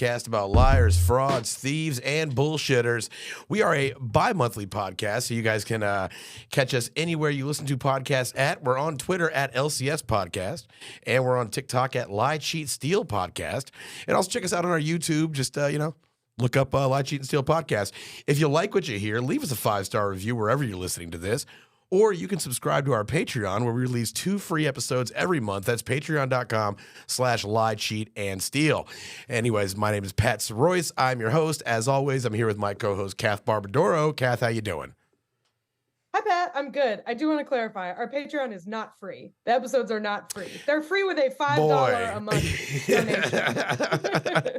podcast about liars, frauds, thieves, and bullshitters. We are a bi-monthly podcast, so you guys can catch us anywhere you listen to podcasts at. We're on Twitter at LCS Podcast, and we're on TikTok at Lie, Cheat, Steal Podcast. And also check us out on our YouTube. Just, look up Lie, Cheat, and Steal Podcast. If you like what you hear, leave us a 5-star review wherever you're listening to this. Or you can subscribe to our Patreon, where we release 2 free episodes every month. That's patreon.com/lie, cheat, and steal. Anyways, my name is Pat Royce. I'm your host. As always, I'm here with my co-host, Kath Barbadoro. Kath, how you doing? Hi, Pat. I'm good. I do want to clarify. Our Patreon is not free. The episodes are not free. They're free with a $5 a month donation.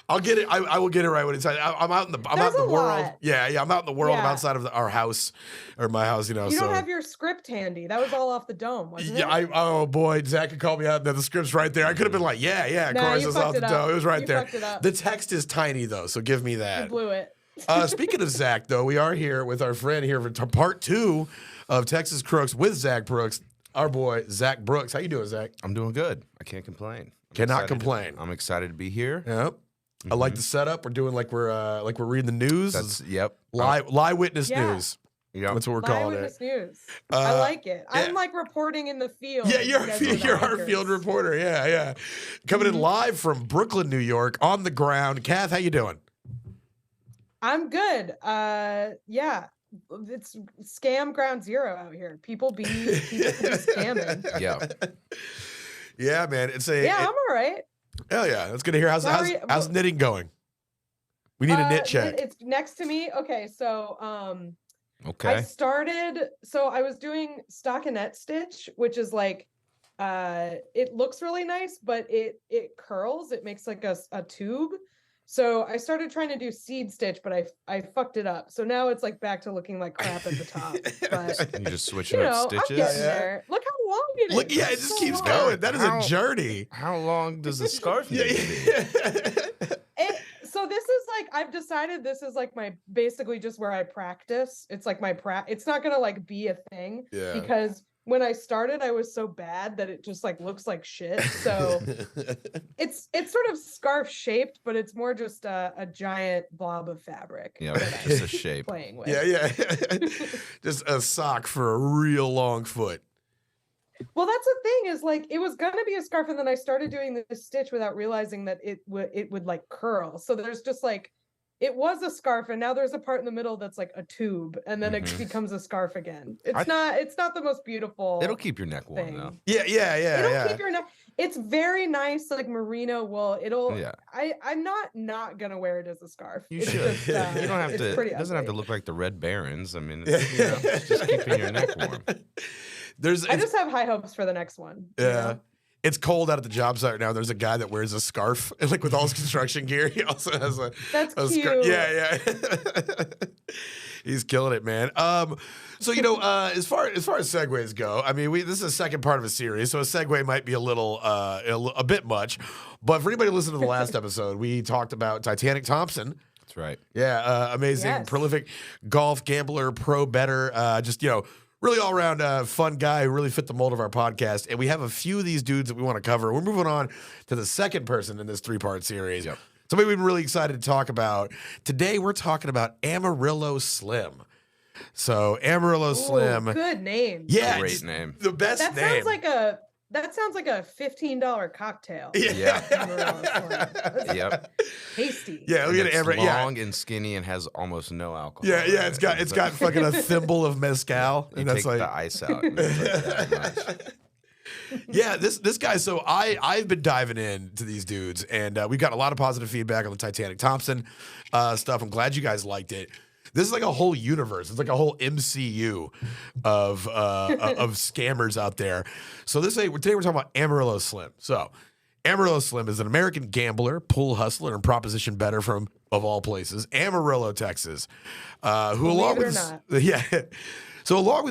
I'll get it. I will get it right when it's. I'm out in the. I'm out in the world. Yeah. I'm out in the world. Yeah. I'm outside of our house or my house. You don't have your script handy. That was all off the dome, wasn't it? Oh boy, Zach could call me out. The script's right there. I could have been like, yeah. Of course, it's off the dome. It was right there. The text is tiny though, so give me that. You blew it. Speaking of Zach, though, we are here with our friend here for part 2 of Texas Crooks with Zac Brooks, our boy Zac Brooks. How you doing, Zach? I'm doing good. I can't complain. Cannot complain. I'm excited to be here. Yep. Mm-hmm. I like the setup. We're doing like we're reading the news. Yep. Live witness news. Yeah, that's what we're calling it. News. I like it. I'm like reporting in the field. Yeah, you're our field reporter. Yeah. Coming in live from Brooklyn, New York, on the ground. Kath, how you doing? I'm good. Yeah, it's scam ground zero out here. People be scamming. Yeah, man. I'm all right. Hell yeah, that's good to hear. How's knitting going? We need a knit check. It's next to me. Okay, so okay. I was doing stockinette stitch, which is like it looks really nice, but it curls. It makes like a tube. So I started trying to do seed stitch, but I fucked it up. So now it's like back to looking like crap at the top. But you just switching up stitches. I'm getting there. Look how long it is. Look, it just keeps going. That is a journey. How long does the scarf need to be? So this is like, I've decided this is like my, basically just where I practice. It's like it's not gonna like be a thing because when I started, I was so bad that it just like looks like shit. So it's sort of scarf shaped, but it's more just a giant blob of fabric. Yeah, just a shape. Playing with. Yeah. Just a sock for a real long foot. Well, that's the thing is like it was gonna be a scarf, and then I started doing this stitch without realizing that it would like curl. So there's just like it was a scarf, and now there's a part in the middle that's like a tube, and then it becomes a scarf again. It's not the most beautiful. It'll keep your neck warm though. Yeah. It'll keep your neck. It's very nice, like merino wool. I'm not gonna wear it as a scarf. You should. You don't have to. It doesn't have to look like the Red Barons. I mean, it's just keeping your neck warm. I just have high hopes for the next one. Yeah. You know? It's cold out at the job site right now. There's a guy that wears a scarf, like with all his construction gear. He also has a cute. Scarf. Yeah. He's killing it, man. So as far as segues go, I mean, this is a second part of a series, so a segue might be a bit much. But for anybody listening to the last episode, we talked about Titanic Thompson. That's right. Yeah, amazing, prolific golf gambler, pro bettor, really all-around fun guy who really fit the mold of our podcast. And we have a few of these dudes that we want to cover. We're moving on to the second person in this 3-part series. Yep. Somebody we've been really excited to talk about. Today, we're talking about Amarillo Slim. So, Amarillo Slim. Good name. Yeah. Great name. The best name. That sounds like a $15 cocktail. Yeah. Yep. Tasty. Yeah, look at it. It's long and skinny and has almost no alcohol. Yeah. It's got fucking a thimble of mezcal. And that's take the ice out. And it's like that much. Yeah, this guy. So I've been diving into these dudes, and we got a lot of positive feedback on the Titanic Thompson stuff. I'm glad you guys liked it. This is like a whole universe. It's like a whole MCU of scammers out there. So today we're talking about Amarillo Slim. So Amarillo Slim is an American gambler, pool hustler, and proposition bettor from, of all places, Amarillo, Texas. Along with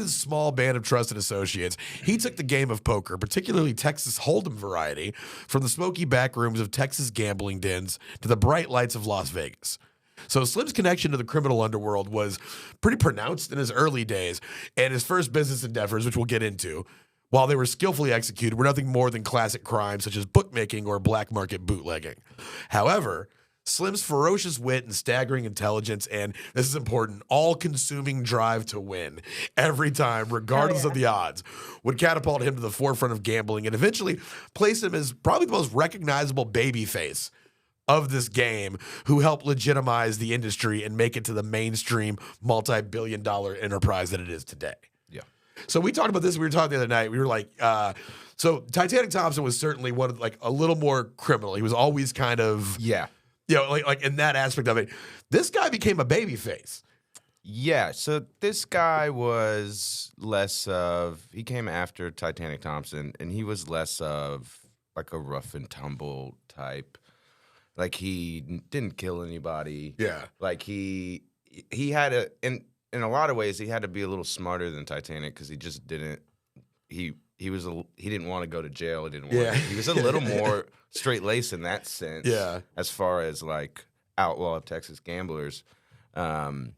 his small band of trusted associates, he took the game of poker, particularly Texas Hold'em variety, from the smoky back rooms of Texas gambling dens to the bright lights of Las Vegas. So Slim's connection to the criminal underworld was pretty pronounced in his early days, and his first business endeavors, which we'll get into, while they were skillfully executed, were nothing more than classic crimes such as bookmaking or black market bootlegging. However, Slim's ferocious wit and staggering intelligence and, this is important, all-consuming drive to win every time, regardless of the odds, would catapult him to the forefront of gambling and eventually place him as probably the most recognizable babyface of this game, who helped legitimize the industry and make it to the mainstream multi-billion-dollar enterprise that it is today. Yeah. So we talked about this. We were talking the other night. We were like, so Titanic Thompson was certainly one of like a little more criminal. He was always kind of like in that aspect of it. This guy became a babyface. Yeah. So this guy was less of. He came after Titanic Thompson, and he was less of like a rough and tumble type. Like he didn't kill anybody. Yeah. Like he had a in a lot of ways he had to be a little smarter than Titanic because he just didn't. He didn't want to go to jail. He was a little more straight laced in that sense. Yeah. As far as like outlaw of Texas gamblers, but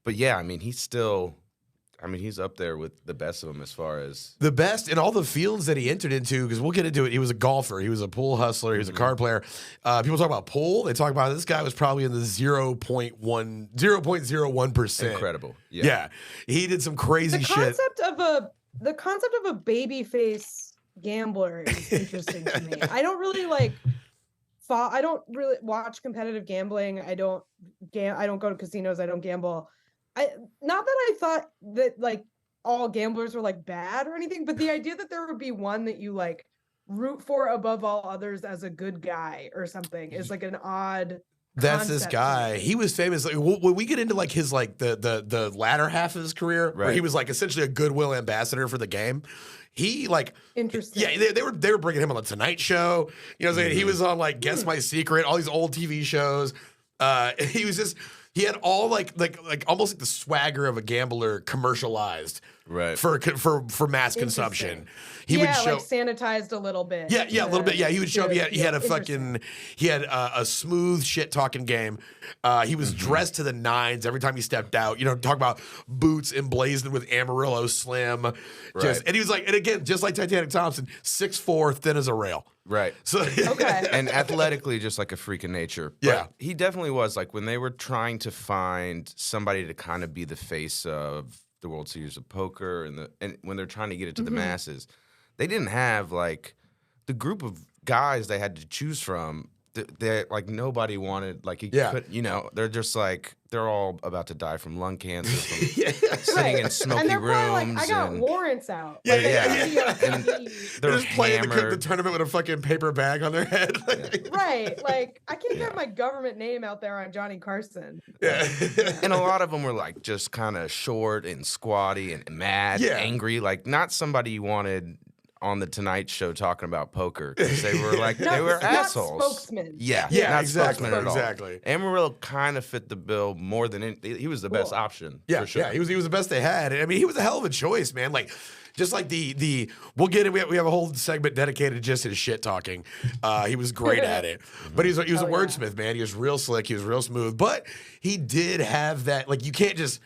yeah, I mean he's up there with the best of them as far as the best in all the fields that he entered into, because we'll get into it. He was a golfer. He was a pool hustler. He was a card player. People talk about pool. They talk about this guy was probably in the 0.01%. Incredible. Yeah. He did some crazy shit. The concept of a babyface gambler is interesting to me. I don't really watch competitive gambling. I don't go to casinos. I don't gamble. Not that I thought that like all gamblers were like bad or anything, but the idea that there would be one that you like root for above all others as a good guy or something is like an odd. That's this guy. He was famous. Like, when we get into like his like the latter half of his career, where he was like essentially a goodwill ambassador for the game. He like interesting. Yeah, they were bringing him on the Tonight Show. You know what I'm saying? He was on like Guess My Secret, all these old TV shows. He was just. He had all like almost like the swagger of a gambler commercialized for mass consumption. He would show like sanitized a little bit. Yeah, a little bit. Yeah, he would show. He had a smooth shit talking game. He was dressed to the nines every time he stepped out. You know, talk about boots emblazoned with Amarillo Slim. And he was like, and again, just like Titanic Thompson, 6'4", thin as a rail. Right. So and athletically, just like a freak of nature. But he definitely was like when they were trying to find somebody to kind of be the face of the World Series of Poker and when they're trying to get it to the masses, they didn't have like the group of guys they had to choose from. They like nobody wanted like they're just like they're all about to die from lung cancer from sitting in smoky and they're rooms. Like, I got warrants out. Yeah, And they're just playing the tournament with a fucking paper bag on their head. Right, like I can't get my government name out there on Johnny Carson. Yeah, and a lot of them were like just kind of short and squatty and mad, angry, like not somebody you wanted on the Tonight Show talking about poker because they were like they were assholes. Spokesmen. Yeah, not exactly. spokesmen at all. Exactly. Amarillo kind of fit the bill more than he was the best option. Yeah, for sure. Yeah, he was the best they had. I mean, he was a hell of a choice, man. Like, just like we'll get it. We have a whole segment dedicated just to his shit talking. He was great at it, but he was a wordsmith, man. He was real slick. He was real smooth, but he did have that. Like, you can't just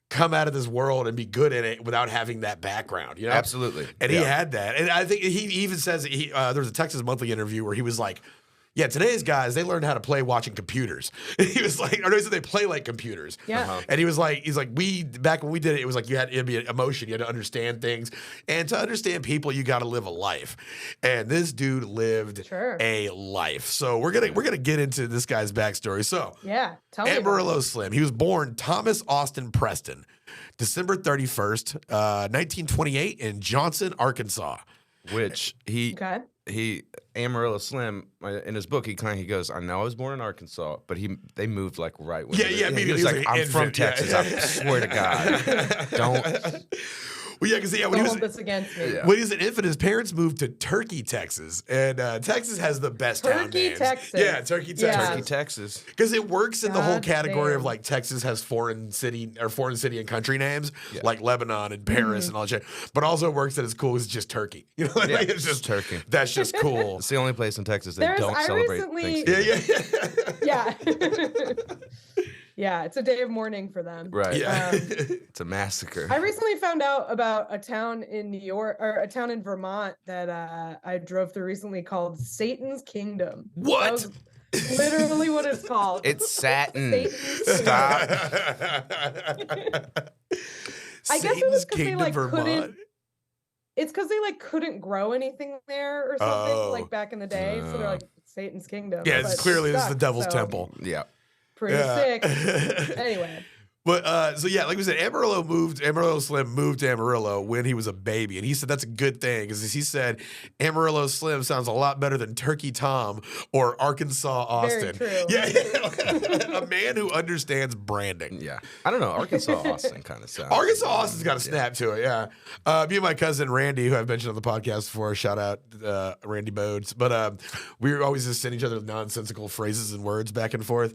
come out of this world and be good in it without having that background, you know? Absolutely. And he had that. And I think he even says, there was a Texas Monthly interview where he was like, yeah, today's guys, they learned how to play watching computers. He was like, or no, he said they play like computers. Yeah. And he's like, back when we did it, it was like it'd be an emotion. You had to understand things. And to understand people, you got to live a life. And this dude lived a life. So we're gonna get into this guy's backstory. So tell me. Amarillo Slim. He was born Thomas Austin Preston, December 31st, 1928 in Johnson, Arkansas. Which he Amarillo Slim in his book he goes, I know I was born in Arkansas, but they moved like right when he was like I'm from Texas. I swear to God, don't. Well, yeah, because when he was this against me. When he was an infant, his parents moved to Turkey, Texas, and Texas has the best town names. Texas. Yeah, Turkey, Texas. Yeah. Turkey, Texas. Because it works in the whole category of like Texas has foreign city and country names like Lebanon and Paris and all that shit, but also works that it's cool. It's just Turkey. You know, like, it's just Turkey. That's just cool. It's the only place in Texas that don't celebrate Thanksgiving. Yeah. Yeah, it's a day of mourning for them. Right. Yeah. It's a massacre. I recently found out about a town in New York or a town in Vermont that I drove through recently called Satan's Kingdom. What? That was literally what it's called. It's satin. Satan's Stop. I guess it was because they like Vermont. couldn't. It's because they like couldn't grow anything there or something like back in the day. So they're like Satan's Kingdom. Yeah, but it's clearly this is stuck, the devil's so temple. Yeah. Pretty sick. Anyway. But so yeah, like we said, Amarillo Slim moved to Amarillo when he was a baby, and he said that's a good thing because he said Amarillo Slim sounds a lot better than Turkey Tom or Arkansas Austin. Very true. Yeah, a man who understands branding. Yeah. I don't know. Arkansas Austin kind of sounds. Arkansas Austin's got a snap to it, yeah. Me and my cousin Randy, who I've mentioned on the podcast before, shout out Randy Bodes, but we were always just sending each other nonsensical phrases and words back and forth.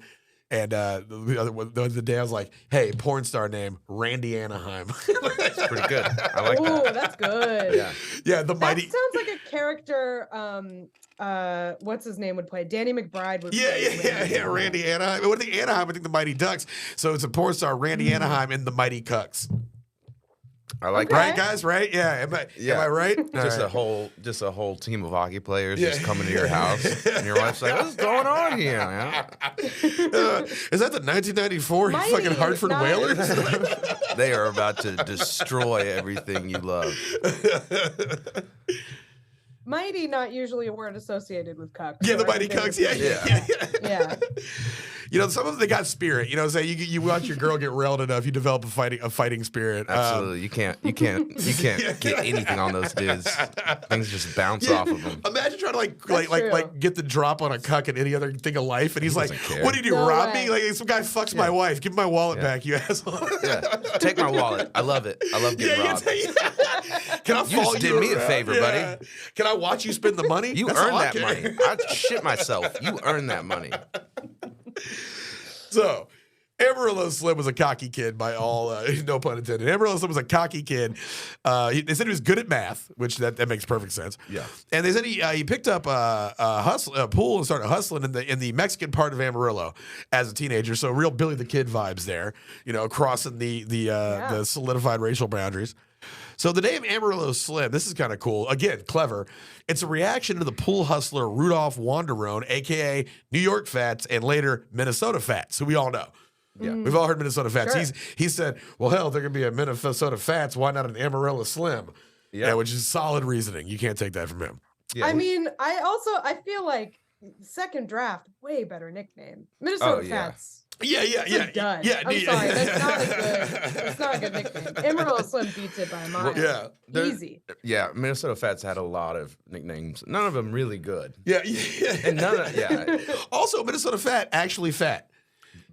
And the other day I was like, hey, porn star name, Randy Anaheim. That's pretty good. I like Ooh, that. that's good. Yeah. Yeah, the That mighty. sounds like a character. What's his name would play? Danny McBride would. Yeah, Randy Anaheim. What are the Anaheim? I think the Mighty Ducks. So it's a porn star, Randy Anaheim, and the Mighty Cucks. I like Okay. Right, guys? Right? Yeah. Am I right? Just a whole team of hockey players just coming to your house, and your wife's like, "What's going on here?" Man? Is that the 1994 Mighty, fucking Hartford not- Whalers? They are about to destroy everything you love. Mighty, not usually a word associated with cuck. Yeah, so the I Mighty think Cucks. it Yeah. Yeah. You know, some of them they got spirit. You know, say you watch your girl get railed enough, you develop a fighting spirit. Absolutely, you can't get anything on those dudes. Things just bounce off of them. Imagine trying to That's true. like get the drop on a cuck and any other thing of life, and he's like, doesn't care. "What did you No rob way. me? Like some guy fucks my wife. Give my wallet back, you asshole." Yeah, take my wallet. I love it. I love getting robbed. Can I You just follow did me a around? favor, buddy. Can I watch you spend the money? You That's all earned I that care. money. I shit myself. You earned that money. So, Amarillo Slim was a cocky kid by all, no pun intended. Amarillo Slim was a cocky kid. They said he was good at math, which that makes perfect sense. Yeah. And they said he picked up a pool and started hustling in the Mexican part of Amarillo as a teenager. So real Billy the Kid vibes there, you know, crossing the solidified racial boundaries. So the name Amarillo Slim, this is kind of cool. Again, clever. It's a reaction to the pool hustler Rudolph Wanderone, a.k.a. New York Fats, and later Minnesota Fats, who we all know. Yeah, we've all heard Minnesota Fats. Sure. He said, well, hell, there could be a Minnesota Fats. Why not an Amarillo Slim? Yeah, which is solid reasoning. You can't take that from him. Yeah. I mean, I feel like second draft, way better nickname. Minnesota Fats. Yeah. Dud. Yeah, I'm sorry, that's not a good. That's not a good nickname. Amarillo Slim beats it by a mile. Easy. Yeah, Minnesota Fats had a lot of nicknames. None of them really good. Yeah. And none of Also, Minnesota Fat, actually fat.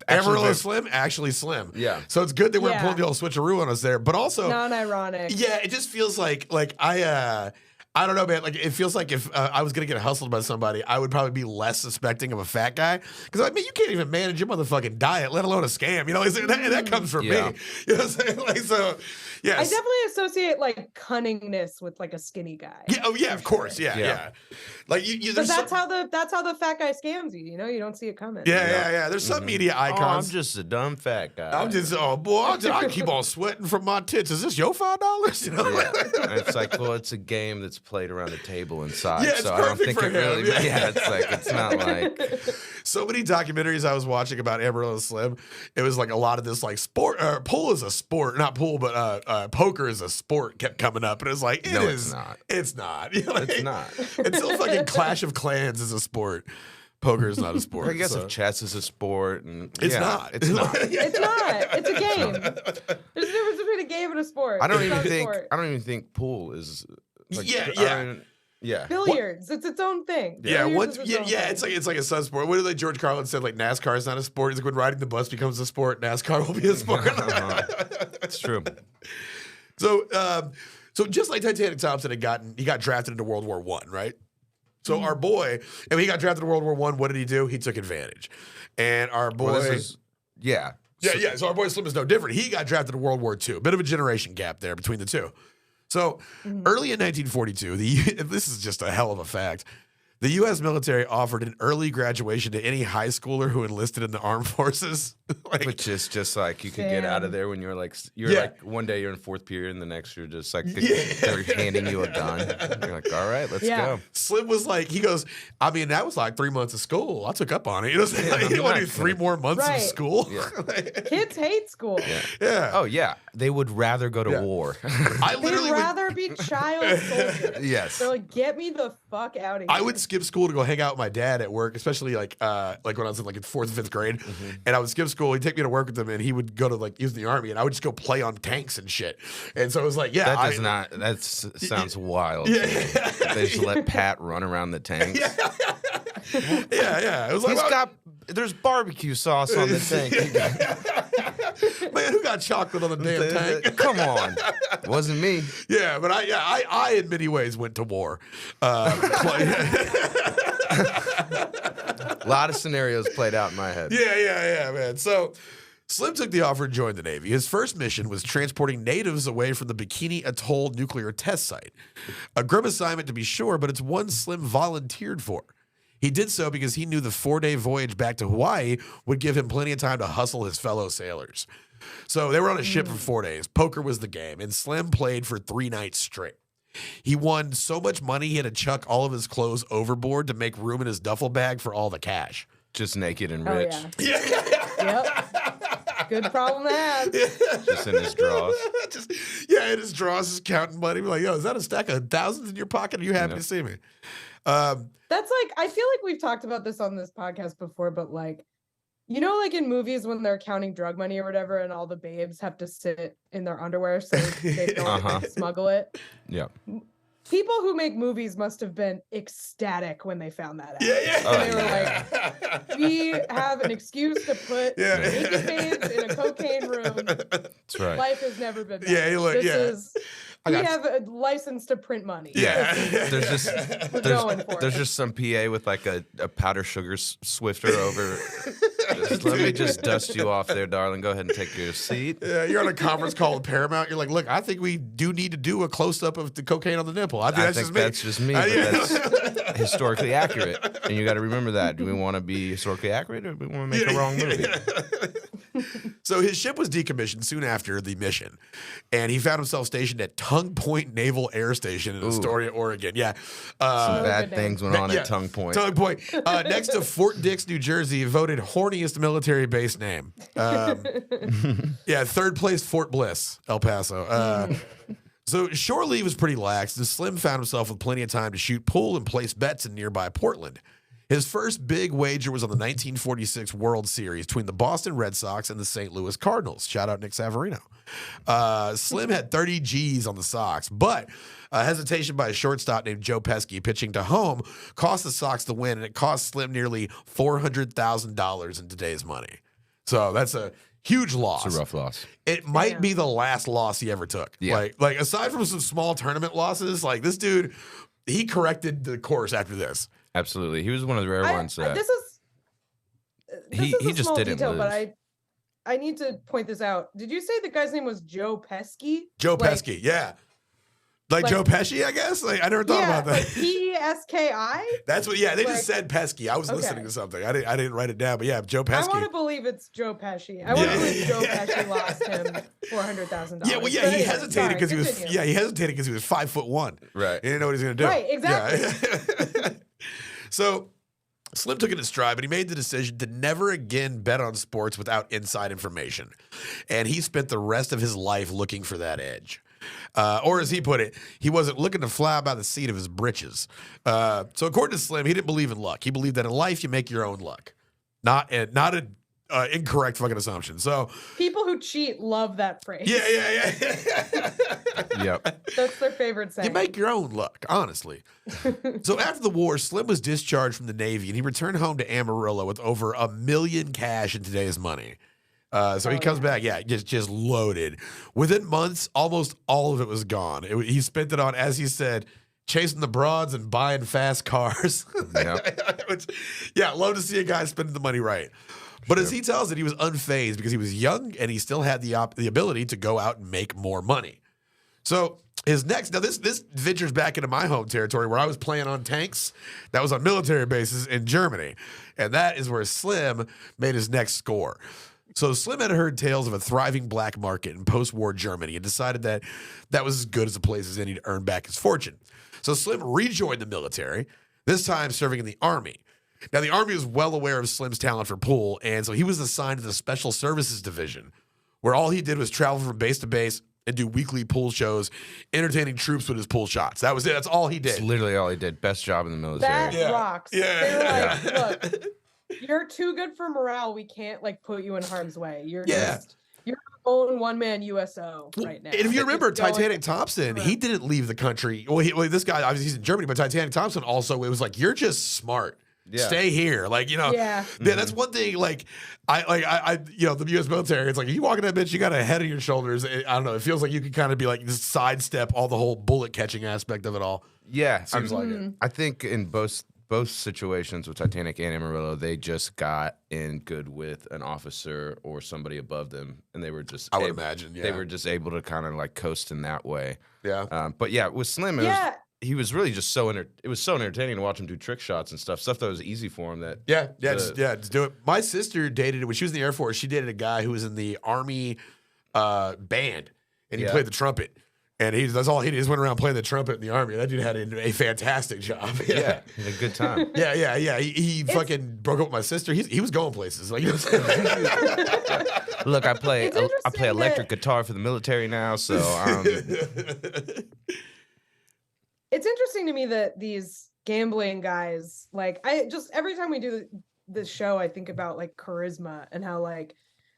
Actually Amarillo very- Slim, actually slim. Yeah. So it's good they weren't Yeah. pulling the old switcheroo on us there. But also, Non-ironic. yeah, it just feels like I don't know, man. Like, it feels like if I was going to get hustled by somebody, I would probably be less suspecting of a fat guy. Because, I mean, you can't even manage your motherfucking diet, let alone a scam. You know, that comes from me. You know what I'm saying? Like, so, yes. I definitely associate like cunningness with like a skinny guy. Yeah, oh, yeah, of course. Yeah. Like, you But there's that's how the fat guy scams you. You know, you don't see it coming. Yeah. There's some media I'm icons. just a dumb fat guy. I keep on sweating from my tits. Is this your $5? You know? Yeah. And it's like, well, it's a game that's played around the table inside. Yeah, it's so I don't perfect think for it him. really. Yeah, it's like it's not like. So many documentaries I was watching about Amarillo Slim. It was like a lot of this like sport. Pool is a sport, not pool, but poker is a sport. Kept coming up, and it's like No, it's not. It's not. You know, like, It's not. Until fucking Clash of Clans is a sport. Poker is not a sport. I guess so. if chess is a sport, and It's yeah, not. It's not. It's not. It's a game. There's a difference between a game and a sport. I don't It's even not a think. sport. I don't even think pool is. Like, Yeah. Billiards. It's its own thing. Yeah, Billiards is its own thing. it's like a sub sport. What did George Carlin said? Like NASCAR is not a sport. He's like when riding the bus becomes a sport, NASCAR will be a sport. It's true. So just like Titanic Thompson he got drafted into World War I, right? So our boy, and when he got drafted to World War I, what did he do? He took advantage. And our boy, Well, this is, yeah. so our boy Slim is no different. He got drafted to World War II. A bit of a generation gap there between the two. So early in 1942, this is just a hell of a fact. The U.S. military offered an early graduation to any high schooler who enlisted in the armed forces. Which is just like you could get out of there when you're like one day you're in fourth period and the next you're just like they're handing you a gun. You're like, all right, let's go. Slim was like, he goes, I mean, that was like 3 months of school. I took up on it. You know what I'm saying? Like, you want to do 3 more months of school? Yeah. Kids hate school. Yeah. Oh yeah, they would rather go to war. They'd rather be child soldiers. Yes. They're like, get me the fuck out of here. I would skip school to go hang out with my dad at work, especially like when I was in like in 4th and 5th grade, and I would skip school. He'd take me to work with him, and he would go to like he was in the army, and I would just go play on tanks and shit. And so it was like, that sounds wild. Yeah. They just let Pat run around the tanks. Yeah. It was like there's barbecue sauce on the tank. Man, who got chocolate on the damn tank? Come on, wasn't me. Yeah, but I in many ways went to war. A lot of scenarios played out in my head. Yeah, man. So Slim took the offer and joined the Navy. His first mission was transporting natives away from the Bikini Atoll nuclear test site. A grim assignment to be sure, but it's one Slim volunteered for. He did so because he knew the 4-day voyage back to Hawaii would give him plenty of time to hustle his fellow sailors. So they were on a ship for 4 days. Poker was the game, and Slim played for 3 nights straight. He won so much money he had to chuck all of his clothes overboard to make room in his duffel bag for all the cash. Just naked and rich. Yep. Good problem to have. Just in his drawers. In his drawers, just counting money. Be like, yo, is that a stack of thousands in your pocket? Are you happy to see me? That's like, I feel like we've talked about this on this podcast before, but like, you know, like in movies when they're counting drug money or whatever, and all the babes have to sit in their underwear so they don't smuggle it. Yeah. People who make movies must have been ecstatic when they found that out. They were like, we have an excuse to put naked babes in a cocaine room. That's right. Life has never been better. We have a license to print money. Yeah. There's just some PA with like a powder sugar swifter over. Let me just dust you off there, darling. Go ahead and take your seat. Yeah, you're on a conference call with Paramount. You're like, look, I think we do need to do a close-up of the cocaine on the nipple. I think that's just me. But that's historically accurate. And you got to remember that. Do we want to be historically accurate, or do we want to make a wrong movie? So his ship was decommissioned soon after the mission, and he found himself stationed at Tongue Point Naval Air Station in Astoria, Oregon. Yeah. Some bad things went on at Tongue Point. Tongue Point. Next to Fort Dix, New Jersey, voted horniest military base name. Third place, Fort Bliss, El Paso. So shore leave was pretty lax, and Slim found himself with plenty of time to shoot pool and place bets in nearby Portland. His first big wager was on the 1946 World Series between the Boston Red Sox and the St. Louis Cardinals. Shout out Nick Savarino. Slim had 30 G's on the Sox, but hesitation by a shortstop named Joe Pesky pitching to home cost the Sox the win, and it cost Slim nearly $400,000 in today's money. So that's a huge loss. It's a rough loss. It might be the last loss he ever took. Yeah. Like aside from some small tournament losses, like this dude, he corrected the course after this. Absolutely. He was one of the rare ones that this is he just didn't detail, lose. But I need to point this out. Did you say the guy's name was Joe Pesky? Joe Pesky, yeah. Like Joe Pesci, I guess? Like I never thought about that. P-S-K-I? That's what they just said Pesky. I was listening to something. I didn't write it down, but yeah, Joe Pesky. I want to believe it's Joe Pesci. I want to believe Joe Pesci lost him $400,000. Yeah, well, he hesitated because he was 5'1". Right. He didn't know what he was gonna do. Right, exactly. Yeah. So Slim took it in stride, but he made the decision to never again bet on sports without inside information. And he spent the rest of his life looking for that edge. Or as he put it, he wasn't looking to fly by the seat of his britches. So according to Slim, he didn't believe in luck. He believed that in life you make your own luck. Not an incorrect fucking assumption. So people who cheat love that phrase. Yeah. Yep. That's their favorite saying. You make your own luck, honestly. So after the war, Slim was discharged from the Navy, and he returned home to Amarillo with over $1 million cash in today's money. So he comes back, just loaded. Within months, almost all of it was gone. He spent it on, as he said, chasing the broads and buying fast cars. Yep. Love to see a guy spending the money right. But as he tells it, he was unfazed because he was young and he still had the ability to go out and make more money. So his next, now this ventures back into my home territory where I was playing on tanks. That was on military bases in Germany. And that is where Slim made his next score. So Slim had heard tales of a thriving black market in post-war Germany and decided that that was as good as a place as any to earn back his fortune. So Slim rejoined the military, this time serving in the Army. Now, the Army was well aware of Slim's talent for pool, and so he was assigned to the Special Services Division, where all he did was travel from base to base and do weekly pool shows, entertaining troops with his pool shots. That was it. That's all he did. It's literally all he did. Best job in the military. That rocks. Yeah. They were like, look, you're too good for morale. We can't like put you in harm's way. You're just your own one-man USO right now. And if you remember, Just going- Titanic Thompson, he didn't leave the country. Well, this guy, obviously he's in Germany, but Titanic Thompson also, it was like, you're just smart. Yeah. Stay here. Like, you know, Yeah. That's one thing. Like, I you know, the U.S. military, it's like, you walk in that bitch, you got a head on your shoulders. I don't know. It feels like you could kind of be like, just sidestep all the whole bullet catching aspect of it all. Yeah. Seems like it. I think in both situations with Titanic and Amarillo, they just got in good with an officer or somebody above them, and they were just I would imagine, they were just able to kind of like coast in that way. Yeah. But yeah, with Slim, he was really just it was so entertaining to watch him do trick shots and stuff that was easy for him. Just do it. My sister dated, when she was in the Air Force, she dated a guy who was in the Army band, and he played the trumpet. And that's all he did. He just went around playing the trumpet in the Army. That dude had a fantastic job. Yeah, he had a good time. Yeah. He fucking broke up with my sister. He was going places. Like, you know what I'm saying? Look, I play electric guitar for the military now, so It's interesting to me that these gambling guys, like, I just every time we do this show, I think about like charisma and how like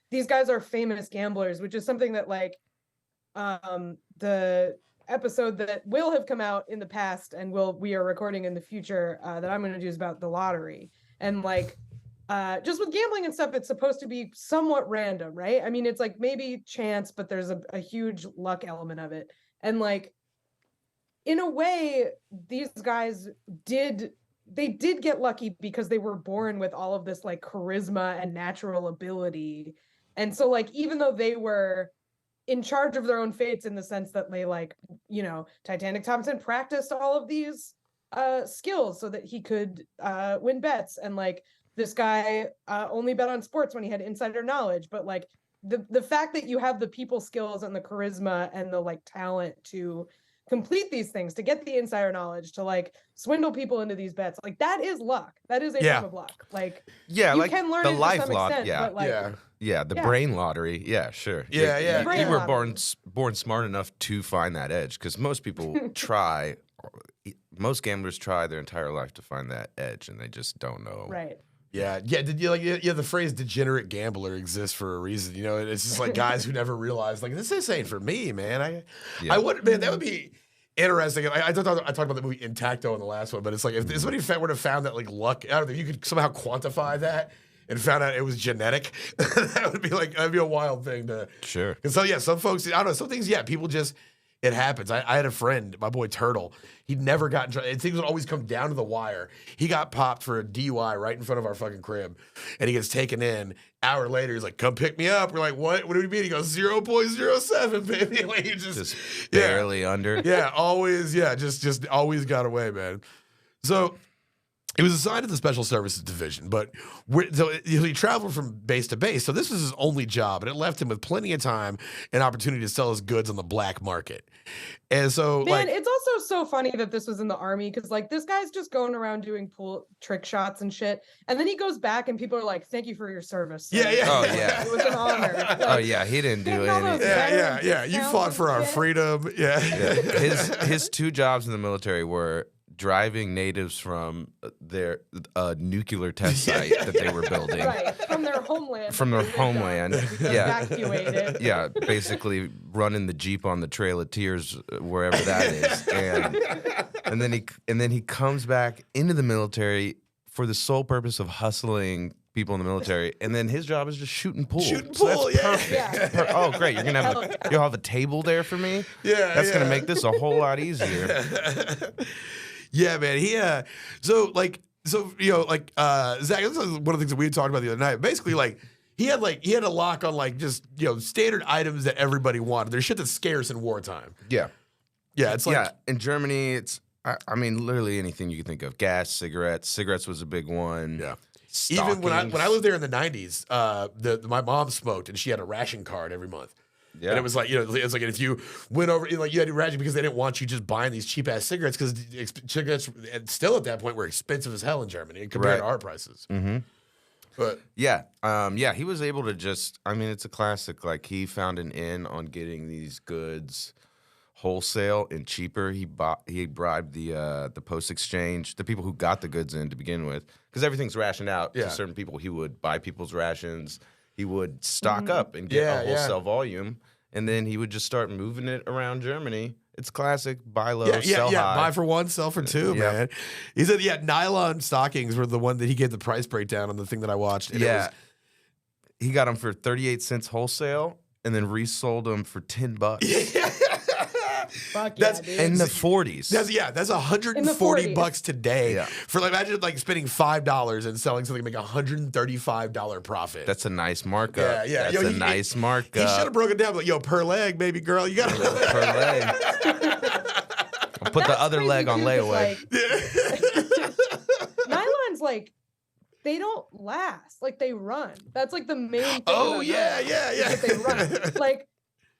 these guys are famous gamblers, which is something that like the episode that will have come out in the past and we are recording in the future that I'm going to do is about the lottery. And like just with gambling and stuff, it's supposed to be somewhat random, right? I mean, it's like maybe chance, but there's a huge luck element of it. And like, in a way, these guys did get lucky because they were born with all of this like charisma and natural ability. And so like, even though they were in charge of their own fates in the sense that they like, you know, Titanic Thompson practiced all of these skills so that he could win bets. And like this guy only bet on sports when he had insider knowledge. But like the fact that you have the people skills and the charisma and the like talent to complete these things, to get the insider knowledge, to like swindle people into these bets, like that is luck. That is a form of luck. Like you like can learn the it life to some extent, lot. but like the brain lottery. Yeah, sure. Yeah. You were born smart enough to find that edge, because most people try. Most gamblers try their entire life to find that edge, and they just don't know. Right. Yeah. Did you the phrase "degenerate gambler" exists for a reason? You know, it's just like guys who never realize like this ain't for me, man. I would, man. That would be interesting. I talked about the movie Intacto in the last one, but it's like if somebody would have found that like luck, I don't know if you could somehow quantify that and found out it was genetic, that'd be a wild thing to. Sure. And so some folks, I don't know, some things, people just. It happens. I had a friend, my boy Turtle. He'd never gotten trouble. Things would always come down to the wire. He got popped for a DUI right in front of our fucking crib. And he gets taken in. Hour later, he's like, come pick me up. We're like, what? What do we mean? He goes, 0.07, baby. Like, he just barely under. Yeah, always, just always got away, man. So he was assigned to the Special Services Division, but he traveled from base to base. So this was his only job, and it left him with plenty of time and opportunity to sell his goods on the black market. And so, man, it's also so funny that this was in the Army, because like this guy's just going around doing pool trick shots and shit, and then he goes back and people are like, "Thank you for your service." Yeah. Oh yeah, it was an honor. Like, oh yeah, he didn't do anything. Yeah. You fought for our freedom. Yeah. His two jobs in the military were driving natives from their nuclear test site that they were building. Right, from their homeland. Evacuated. Yeah, basically running the Jeep on the Trail of Tears, wherever that is. And then he comes back into the military for the sole purpose of hustling people in the military, and then his job is just shooting pool. So that's perfect. Oh, great! You'll have a table there for me. Yeah, that's gonna make this a whole lot easier. Yeah, man. Zach, this is one of the things that we had talked about the other night. Basically, like he had a lock on like just standard items that everybody wanted. There's shit that's scarce in wartime. Yeah, it's like in Germany, it's I mean literally anything you can think of. Gas, cigarettes. Cigarettes was a big one. Yeah. even when I lived there in the 90s, my mom smoked and she had a ration card every month. Yeah. And it was like, it's like if you went over, you had to ration because they didn't want you just buying these cheap ass cigarettes because cigarettes still at that point were expensive as hell in Germany compared to our prices. Mm-hmm. But he was able to just, I mean, it's a classic. Like, he found an in on getting these goods wholesale and cheaper. He bribed the post exchange, the people who got the goods in to begin with, because everything's rationed out to certain people. He would buy people's rations. He would stock up and get a wholesale volume, and then he would just start moving it around Germany. It's classic: buy low, sell high. Buy for one, sell for two, man. He said, nylon stockings were the one that he gave the price breakdown on the thing that I watched. And he got them for 38 cents wholesale, and then resold them for $10. Fuck yeah, dude. In the 40s. That's $140 today. Yeah. For like, imagine like spending $5 and selling something, make $135 profit. That's a nice markup. Yeah. That's a nice markup. He should have broken it down, like, per leg, baby girl, you got per leg. I'll put the other leg on layaway. Nylon's like, they don't last. Like, they run. That's like the main thing. Oh yeah. That they run. Like,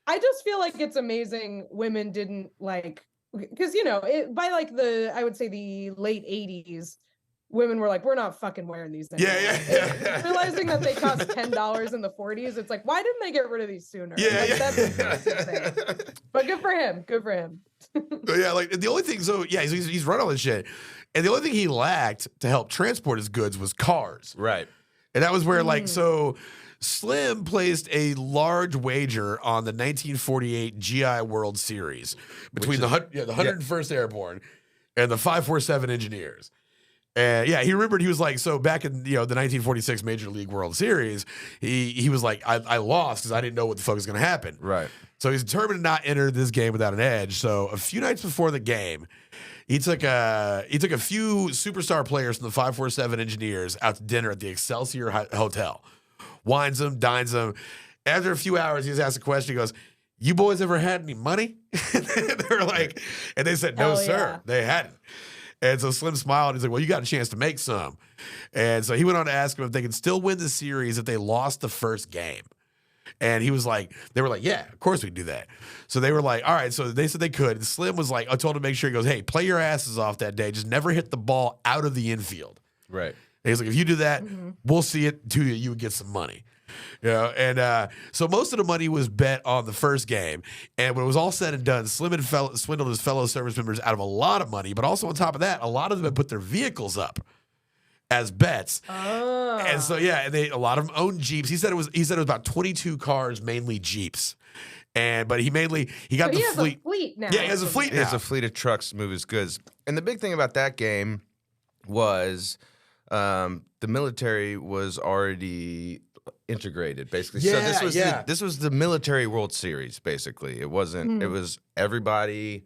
I just feel like it's amazing women didn't like, because by like I would say the late 80s, women were like, we're not fucking wearing these anymore. Yeah. Realizing that they cost $10 in the 40s, it's like, why didn't they get rid of these sooner? That's interesting. But good for him. Like the only thing, he's run all this shit, and the only thing he lacked to help transport his goods was cars. Right. And that was where Slim placed a large wager on the 1948 GI World Series between the 101st Airborne and the 547 Engineers. And he remembered, he was like, so back in the 1946 Major League World Series, he was like, I lost because I didn't know what the fuck was going to happen. Right. So he's determined to not enter this game without an edge. So a few nights before the game, he took a few superstar players from the 547 Engineers out to dinner at the Excelsior Hotel. Wines them, dines them. After a few hours, he just asked a question. He goes, "You boys ever had any money?" They were like, and they said, "No, sir, they hadn't." And so Slim smiled. He's like, "Well, you got a chance to make some." And so he went on to ask him if they could still win the series if they lost the first game. And he was like, they were like, "Yeah, of course we do that." So they were like, "All right." So they said they could. And Slim was like, I told him to make sure. He goes, "Hey, play your asses off that day. Just never hit the ball out of the infield." Right. And he's like, "If you do that, we'll see it to you. You would get some money." And so most of the money was bet on the first game. And when it was all said and done, Slim had swindled his fellow service members out of a lot of money. But also on top of that, a lot of them had put their vehicles up as bets. Oh. And so and a lot of them owned Jeeps. He said it was about 22 cars, mainly Jeeps. But he got the fleet. A fleet now. Yeah, he has a fleet now. He has a fleet of trucks to move his goods. And the big thing about that game was the military was already integrated, basically. Yeah, so this was the military World Series, basically. It wasn't. It was everybody.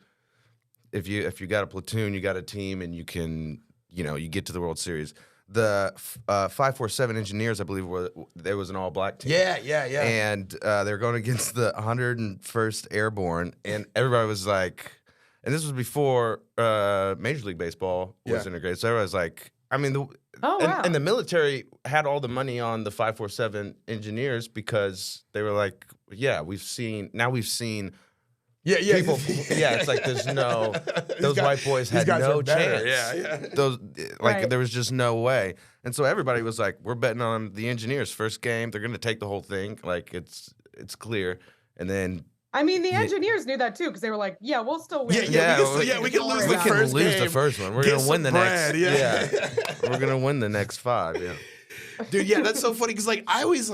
If you got a platoon, you got a team, and you can you get to the World Series. The 547 Engineers, I believe, there was an all-black team. Yeah. And they're going against the 101st Airborne, and everybody was like, and this was before Major League Baseball was integrated, so everybody was like, I mean, and the military had all the money on the 547 Engineers because they were like, we've seen. People, it's like there's no. Those white boys had no chance. Those there was just no way, and so everybody was like, "We're betting on the Engineers first game. They're going to take the whole thing. Like it's clear." And then, I mean, the Engineers knew that too because they were like, "Yeah, we'll still win. We can lose. We can lose the first one. We're going to win the next. We're going to win the next 5. Yeah, dude. Yeah, that's so funny because I always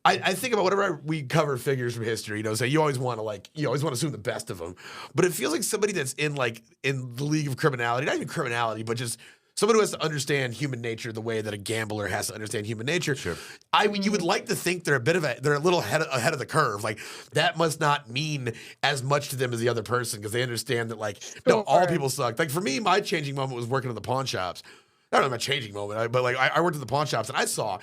I think about whenever we cover figures from history, so you always want to assume the best of them, but it feels like somebody that's in the league of criminality, not even criminality, but just someone who has to understand human nature the way that a gambler has to understand human nature. Sure. You would like to think they're a little ahead of the curve. Like that must not mean as much to them as the other person because they understand that all people suck. Like for me, my changing moment was working in the pawn shops. I don't know my changing moment, but I worked at the pawn shops and I saw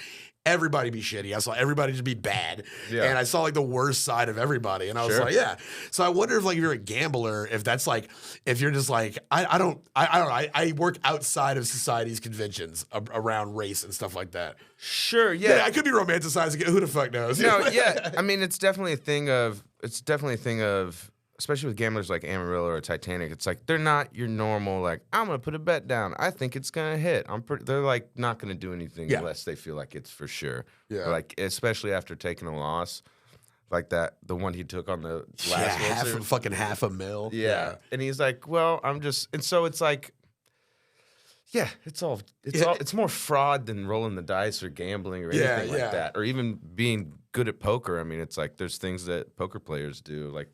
everybody be shitty. I saw everybody just be bad. Yeah. And I saw like the worst side of everybody. And I was like, yeah. So I wonder if like if you're a gambler, if that's like, if you're just like, I don't know. I work outside of society's conventions around race and stuff like that. Sure. Yeah. I could be romanticizing it. Who the fuck knows? No, yeah. I mean, it's definitely a thing of, especially with gamblers like Amarillo or Titanic, it's like they're not your normal, like, I'm going to put a bet down. I think it's going to hit. They're like not going to do anything unless they feel like it's for sure. Yeah. Like, especially after taking a loss. Like that, the one he took on the last one. Fucking $500,000. Yeah. And he's like, well, and so it's like, yeah, it's more fraud than rolling the dice or gambling or anything like that. Or even being good at poker. I mean, it's like there's things that poker players do, like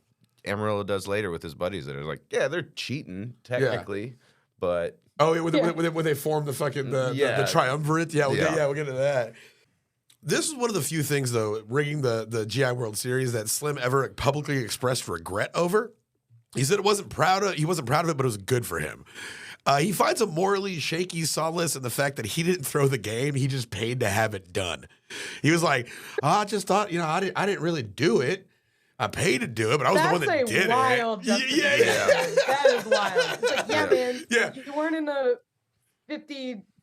Amarillo does later with his buddies that are like, yeah, they're cheating technically, but when they form the fucking the triumvirate, we'll get to that. This is one of the few things though, rigging the GI World Series, that Slim ever publicly expressed regret over. He said he wasn't proud of it, but it was good for him. He finds a morally shaky solace in the fact that he didn't throw the game; he just paid to have it done. He was like, I just thought, I didn't really do it. I paid to do it, but I was the one that did wild it. Yeah. That is wild. It's like, man, you weren't in the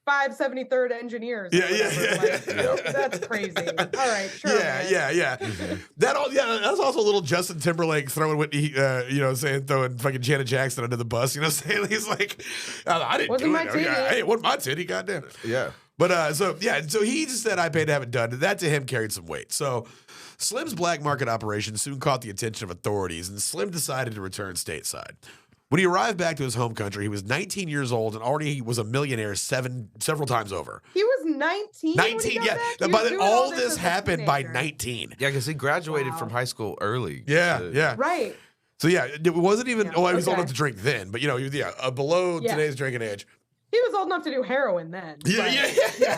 73rd engineers. That's crazy. All right, sure. Yeah. Mm-hmm. That's also a little Justin Timberlake throwing Whitney, throwing fucking Janet Jackson under the bus. You know what I'm saying? He's like, I didn't do it. Hey, it wasn't my titty, goddamn it. Yeah. But so he just said I paid to have it done. And that to him carried some weight. So Slim's black market operation soon caught the attention of authorities, and Slim decided to return stateside. When he arrived back to his home country, he was 19 years old and already was a millionaire several times over. He was 19? 19, yeah. But all this happened by 19. Yeah, because he graduated from high school early. Yeah. Right. So, it wasn't even, he was old enough to drink then, but, he was, below today's drinking age. He was old enough to do heroin then. Yeah.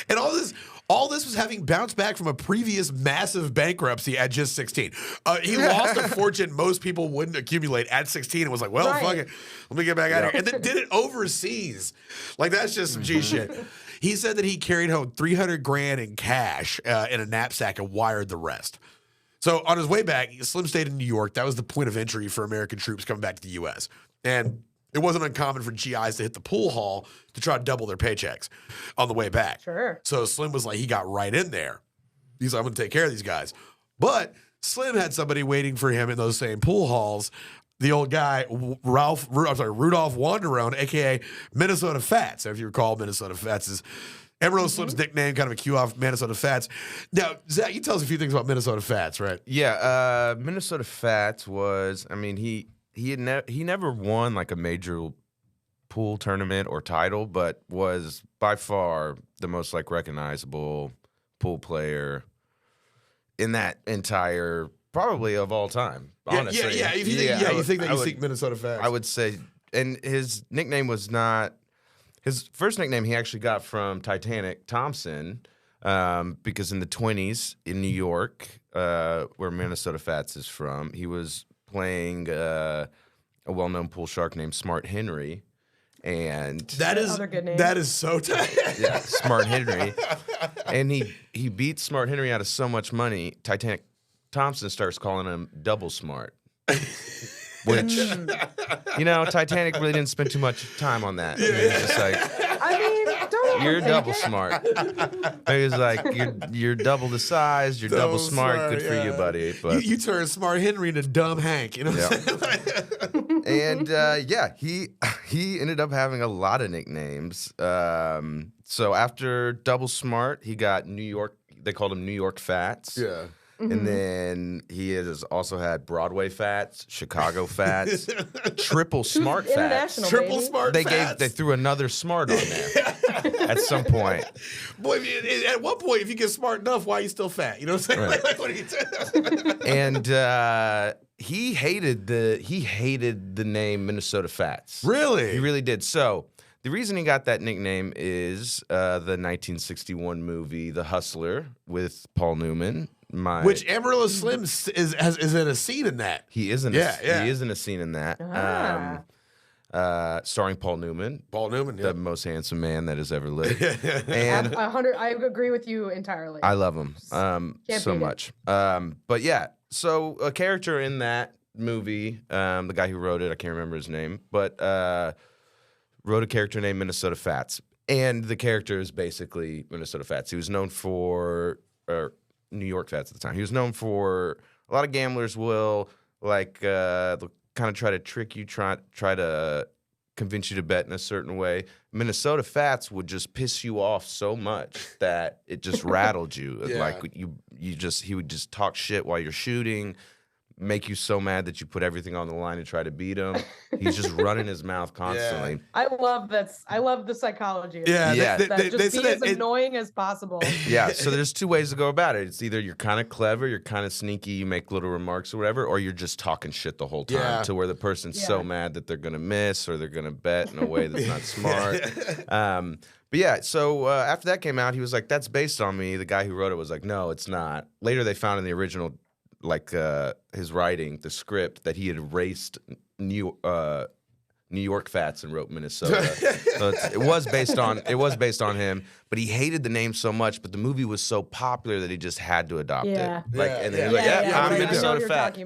And all this was having bounced back from a previous massive bankruptcy at just 16. He lost a fortune most people wouldn't accumulate at 16 and was like, fuck it, let me get back out of here. And then did it overseas. Like, that's just some G shit. He said that he carried home $300,000 in cash in a knapsack and wired the rest. So on his way back, Slim stayed in New York. That was the point of entry for American troops coming back to the U.S. And it wasn't uncommon for GIs to hit the pool hall to try to double their paychecks on the way back. Sure. So Slim was like, he got right in there. He's like, I'm going to take care of these guys. But Slim had somebody waiting for him in those same pool halls. The old guy, Rudolph Wanderone, a.k.a. Minnesota Fats. If you recall, Minnesota Fats is Amarillo Slim's nickname, kind of a cue off Minnesota Fats. Now, Zach, you tell us a few things about Minnesota Fats, right? Yeah, Minnesota Fats was, he never won like a major pool tournament or title, but was by far the most like recognizable pool player in that entire, probably of all time. Honestly, yeah. You think that you think Minnesota Fats? I would say, and his nickname was not his first nickname. He actually got from Titanic, Thompson, because in the 20s in New York, where Minnesota Fats is from, he was playing a well-known pool shark named Smart Henry, and that is so tight. Yeah, Smart Henry, and he beat Smart Henry out of so much money. Titanic Thompson starts calling him Double Smart, which Titanic really didn't spend too much time on that. It's just like, you're double smart. He was like, you're double the size, you're double smart. Good for you, buddy. But you turned Smart Henry into Dumb Hank. You know what I'm saying? And he ended up having a lot of nicknames. So after Double Smart, he got New York. They called him New York Fats. Yeah. Mm-hmm. And then he has also had Broadway Fats, Chicago Fats, Triple Smart Fats. Triple Smart Fats. They threw another smart on there at some point. Boy, at one point, if you get smart enough, why are you still fat? You know what I'm saying? Right. What are you doing? And he hated the name Minnesota Fats. Really? He really did. So the reason he got that nickname is the 1961 movie The Hustler with Paul Newman. Which Amarillo Slim is in a scene in that. He is in a scene in that. starring Paul Newman. Paul Newman, the most handsome man that has ever lived. And 100, I agree with you entirely. I love him so much. But yeah, so a character in that movie, the guy who wrote it, I can't remember his name, but wrote a character named Minnesota Fats. And the character is basically Minnesota Fats. He was known for New York Fats at the time. He was known for a lot of gamblers will like they'll kind of try to trick you, try to convince you to bet in a certain way. Minnesota Fats would just piss you off so much that it just rattled you. Yeah. Like he would just talk shit while you're shooting, make you so mad that you put everything on the line and try to beat him. He's just running his mouth constantly. Yeah. I love this. I love the psychology. Yeah, just be as annoying as possible. Yeah, so there's two ways to go about it. It's either you're kind of clever, you're kind of sneaky, you make little remarks or whatever, or you're just talking shit the whole time to where the person's so mad that they're going to miss or they're going to bet in a way that's not smart. But yeah, so after that came out, he was like, that's based on me. The guy who wrote it was like, no, it's not. Later they found in the original his writing, the script, that he had erased New York Fats and wrote Minnesota. So it was based on him, but he hated the name so much. But the movie was so popular that he just had to adopt it. And then he was like, I'm Minnesota Fat.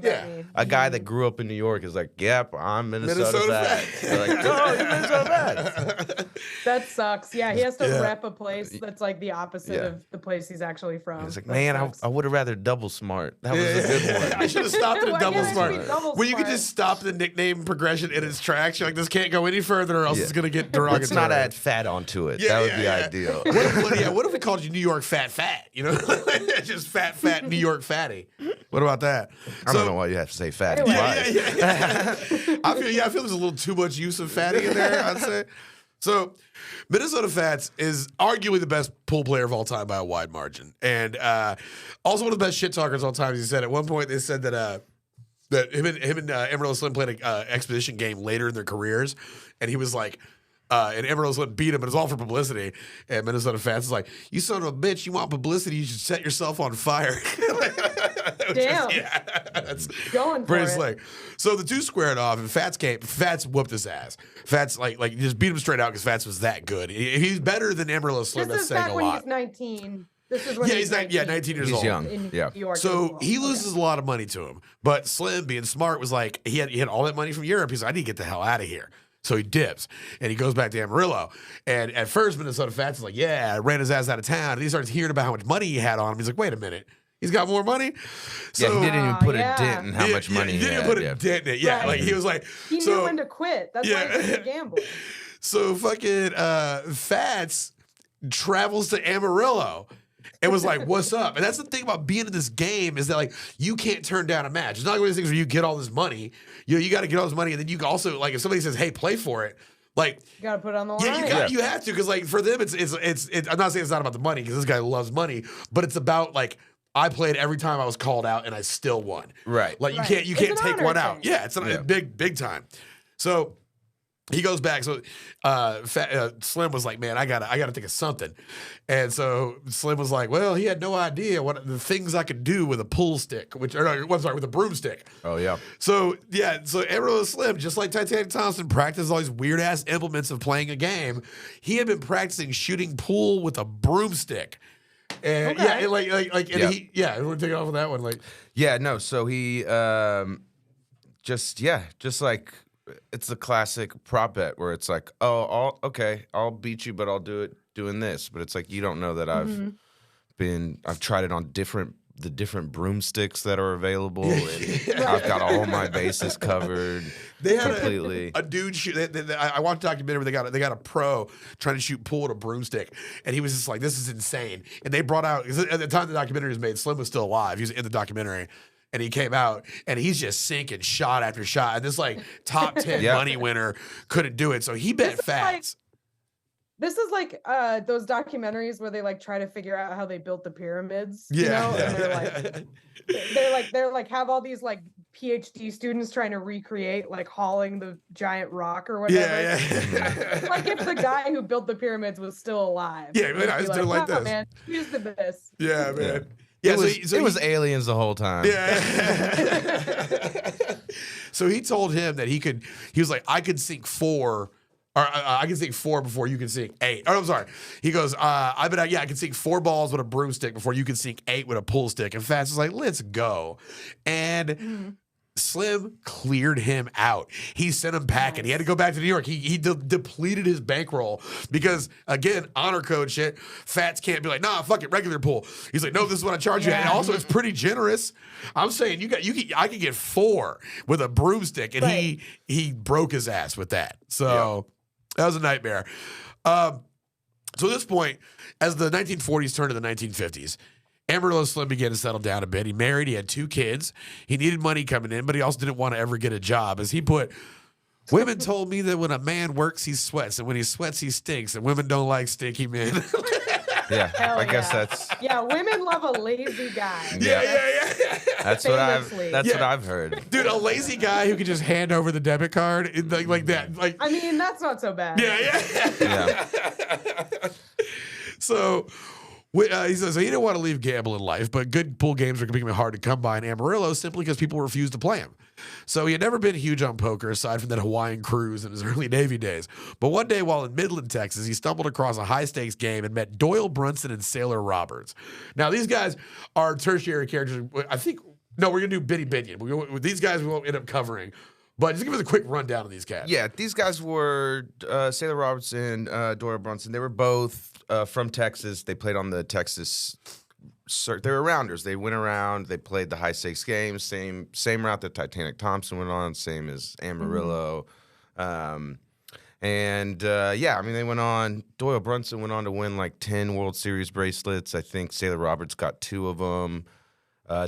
A guy that grew up in New York is like, yep, I'm Minnesota Fat. They're like, no, you're Minnesota Fat. That sucks. Yeah, he has to rep a place that's like the opposite of the place he's actually from. He's like, man, I would have rather Double Smart. That was a good one. I should have stopped at Double Smart. Well, you could just stop the nickname progression in its tracks. You're like, this can't go any further or else it's going to get derogatory. Let's not add fat onto it. That would be ideal. What if we called you New York Fat? You know, just fat New York fatty. What about that? I don't know why you have to say fatty. I feel there's a little too much use of fatty in there, I'd say. So, Minnesota Fats is arguably the best pool player of all time by a wide margin, and also one of the best shit talkers of all time. As he said at one point, they said that him and Amarillo Slim played an exposition game later in their careers, and he was like. And Amarillo Slim beat him, but it's all for publicity. And Minnesota Fats is like, you son of a bitch, you want publicity, you should set yourself on fire. Damn. That's going pretty for slick. So the two squared off, and Fats whooped his ass. Fats, like just beat him straight out because Fats was that good. He's better than Amarillo Slim. This is back when he's 19. This is when he's 19 years old. He's young. In New York so he loses a lot of money to him. But Slim, being smart, was like, he had all that money from Europe. He's like, I need to get the hell out of here. So he dips, and he goes back to Amarillo. And at first, Minnesota Fats is like, I ran his ass out of town. And he starts hearing about how much money he had on him. He's like, wait a minute. He's got more money? So, he didn't even put a dent in how much money he had. He didn't put a dent in it. Yeah, like he was like. He knew when to quit. That's why he was a gambler. So fucking Fats travels to Amarillo. And was like, what's up? And that's the thing about being in this game is that, like, you can't turn down a match. It's not one of those things where you get all this money. You got to get all this money, and then you can also, like, if somebody says, hey, play for it, like, you got to put it on the line. Yeah, you have to, because, like, for them, it's I'm not saying it's not about the money, because this guy loves money, but it's about, like, I played every time I was called out, and I still won. Right. Like, you can't take one out. Yeah, it's big time. So he goes back. So Slim was like, man, I gotta think of something. And so Slim was like, well, he had no idea what the things I could do with a pool stick, with a broomstick. Oh, yeah. So Amarillo Slim, just like Titanic Thompson, practiced all these weird ass implements of playing a game. He had been practicing shooting pool with a broomstick. And okay. we're taking off on that one. Like, so he just like. It's the classic prop bet where it's like, I'll beat you, but I'll do it doing this. But it's like, you don't know that I've tried it on the different broomsticks that are available. And I've got all my bases covered. They had completely. A dude shoot. I watched a documentary where they got a pro trying to shoot pool with a broomstick, and he was just like, "This is insane." And they brought out, at the time the documentary was made, Slim was still alive. He was in the documentary. And he came out, and he's just sinking shot after shot. And this, like, top 10 money winner couldn't do it. So he bet Fats. This is like those documentaries where they, like, try to figure out how they built the pyramids. Yeah. You know? And they're like have all these, like, PhD students trying to recreate, like, hauling the giant rock or whatever. Yeah. Like, if the guy who built the pyramids was still alive. Yeah, man, I was doing like this. Man, here's the best. Yeah, man. Yeah, it was aliens the whole time. Yeah. So he told him that he was like, I could sink 4, or I can sink 4 before you can sink 8. Oh, I'm sorry. He goes, I can sink 4 balls with a broomstick before you can sink 8 with a pool stick. And Fats is like, let's go. And Slim cleared him out. He sent him packing. Nice. He had to go back to New York. He depleted his bankroll because, again, honor code shit. Fats can't be like, nah, fuck it, regular pool. He's like, no, this is what I charge you. And also, it's pretty generous. I'm saying I could get 4 with a broomstick, and he broke his ass with that. So that was a nightmare. So at this point, as the 1940s turned to the 1950s, Amarillo Slim began to settle down a bit. He married. He had 2 kids. He needed money coming in, but he also didn't want to ever get a job. As he put, women told me that when a man works, he sweats, and when he sweats, he stinks, and women don't like stinky men. Yeah, I guess that's... Yeah, women love a lazy guy. Yeah. That's what I've heard. Dude, a lazy guy who can just hand over the debit card like that. Like, I mean, that's not so bad. Yeah. So... he says he didn't want to leave gambling life, but good pool games were becoming hard to come by in Amarillo simply because people refused to play them. So he had never been huge on poker aside from that Hawaiian cruise in his early Navy days. But one day while in Midland, Texas, he stumbled across a high-stakes game and met Doyle Brunson and Sailor Roberts. Now, these guys are tertiary characters. I think, no, we're going to do Bitty Binion. These guys we won't end up covering. But just give us a quick rundown of these cats. Yeah, these guys were Sailor Roberts and Doyle Brunson. They were both from Texas. They played on the Texas circuit. They were rounders. They went around. They played the high stakes games. Same route that Titanic Thompson went on. Same as Amarillo. I mean, they went on. Doyle Brunson went on to win like 10 World Series bracelets. I think Sailor Roberts got 2 of them.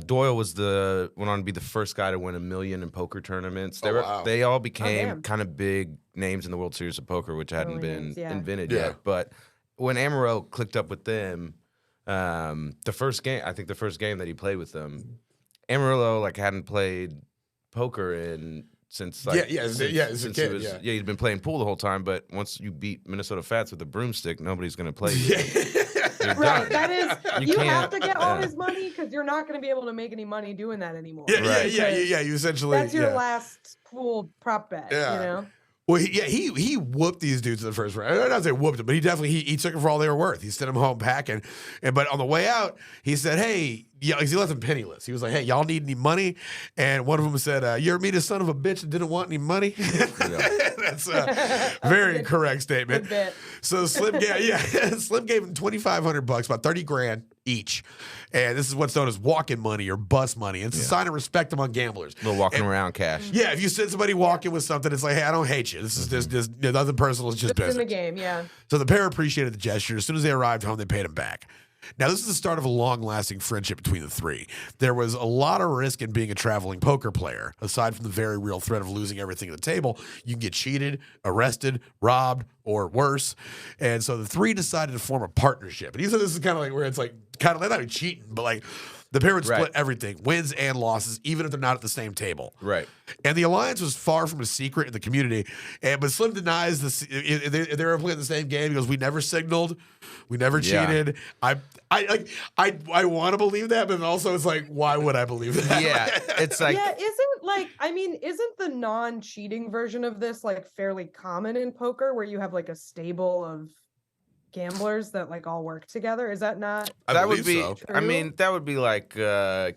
Doyle went on to be the first guy to win $1 million in poker tournaments. They all became kind of big names in the World Series of Poker, which hadn't been invented yet. But when Amarillo clicked up with them, the first game that he played with them, Amarillo hadn't played poker since he'd been playing pool the whole time. But once you beat Minnesota Fats with a broomstick, nobody's going to play you. Right, that is, you have to get all his money because you're not going to be able to make any money doing that anymore. Yeah. You essentially that's your last pool prop bet. You know. Well, he whooped these dudes in the first round. I don't say whooped them, but he took them for all they were worth. He sent them home packing, but on the way out, he said, "Hey." Yeah, he left them penniless. He was like, "Hey, y'all need any money?" And one of them said, "You ever meet a son of a bitch that didn't want any money?" That's a very correct statement. So Slim, Slim gave him $2,500, about $30,000 each, and this is what's known as walk-in money or bus money. It's a sign of respect among gamblers. A little walking around cash. Yeah, if you send somebody walking with something, it's like, "Hey, I don't hate you. This is just nothing personal. It's just business." In the game, yeah. So the pair appreciated the gesture. As soon as they arrived home, they paid him back. Now, this is the start of a long-lasting friendship between the three. There was a lot of risk in being a traveling poker player. Aside from the very real threat of losing everything at the table, you can get cheated, arrested, robbed, or worse. And so the three decided to form a partnership. And he said this is kind of like where it's like, kind of not cheating, but like the pair would split everything, wins and losses, even if they're not at the same table. Right. And the alliance was far from a secret in the community. But Slim denies this. If they were playing the same game, he goes, "We never signaled, we never cheated." I want to believe that, but also it's like, why would I believe that? Yeah, it's like, isn't the non-cheating version of this like fairly common in poker, where you have like a stable of gamblers that like all work together? Is that not? That would be. True? I mean, that would be like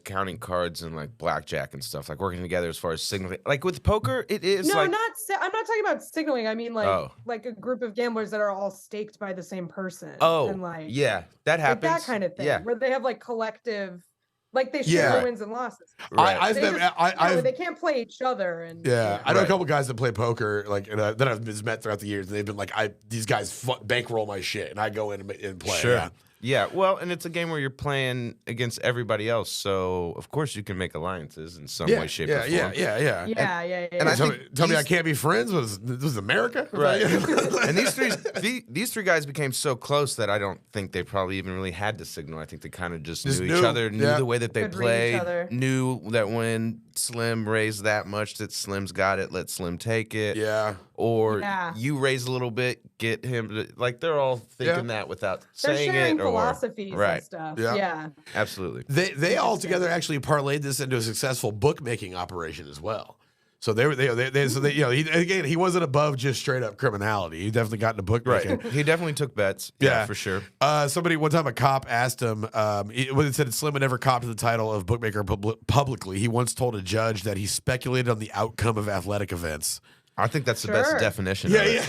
counting cards and like blackjack and stuff, like working together as far as signaling. Like with poker, it is. No, like, I'm not talking about signaling. I mean, like a group of gamblers that are all staked by the same person. Oh, and like, yeah, that happens. Like that kind of thing. Yeah. Where they have like collective. Like they share their wins and losses. Right. They can't play each other. And I know a couple guys that play poker, like that I've just met throughout the years, and they've been like, these guys bankroll my shit, and I go in and play. Sure. Yeah, well, and it's a game where you're playing against everybody else, so of course you can make alliances in some way, shape, or form. Yeah. And I tell me I can't be friends with this is America, right? And these three guys became so close that I don't think they probably even really had to signal. I think they kind of just knew each other, knew the way that they played, knew that when Slim raised that much, that Slim's got it. Let Slim take it. Yeah. or you raise a little bit, get him to, like they're all thinking that without saying sharing it, philosophies and stuff. Yeah, absolutely. They all together actually parlayed this into a successful bookmaking operation as well. So he wasn't above just straight up criminality. He definitely got into bookmaking. He definitely took bets. Yeah, for sure. Somebody one time, a cop asked him, when it said Slim would never cop to the title of bookmaker publicly. He once told a judge that he speculated on the outcome of athletic events. I think that's the best definition. Yeah.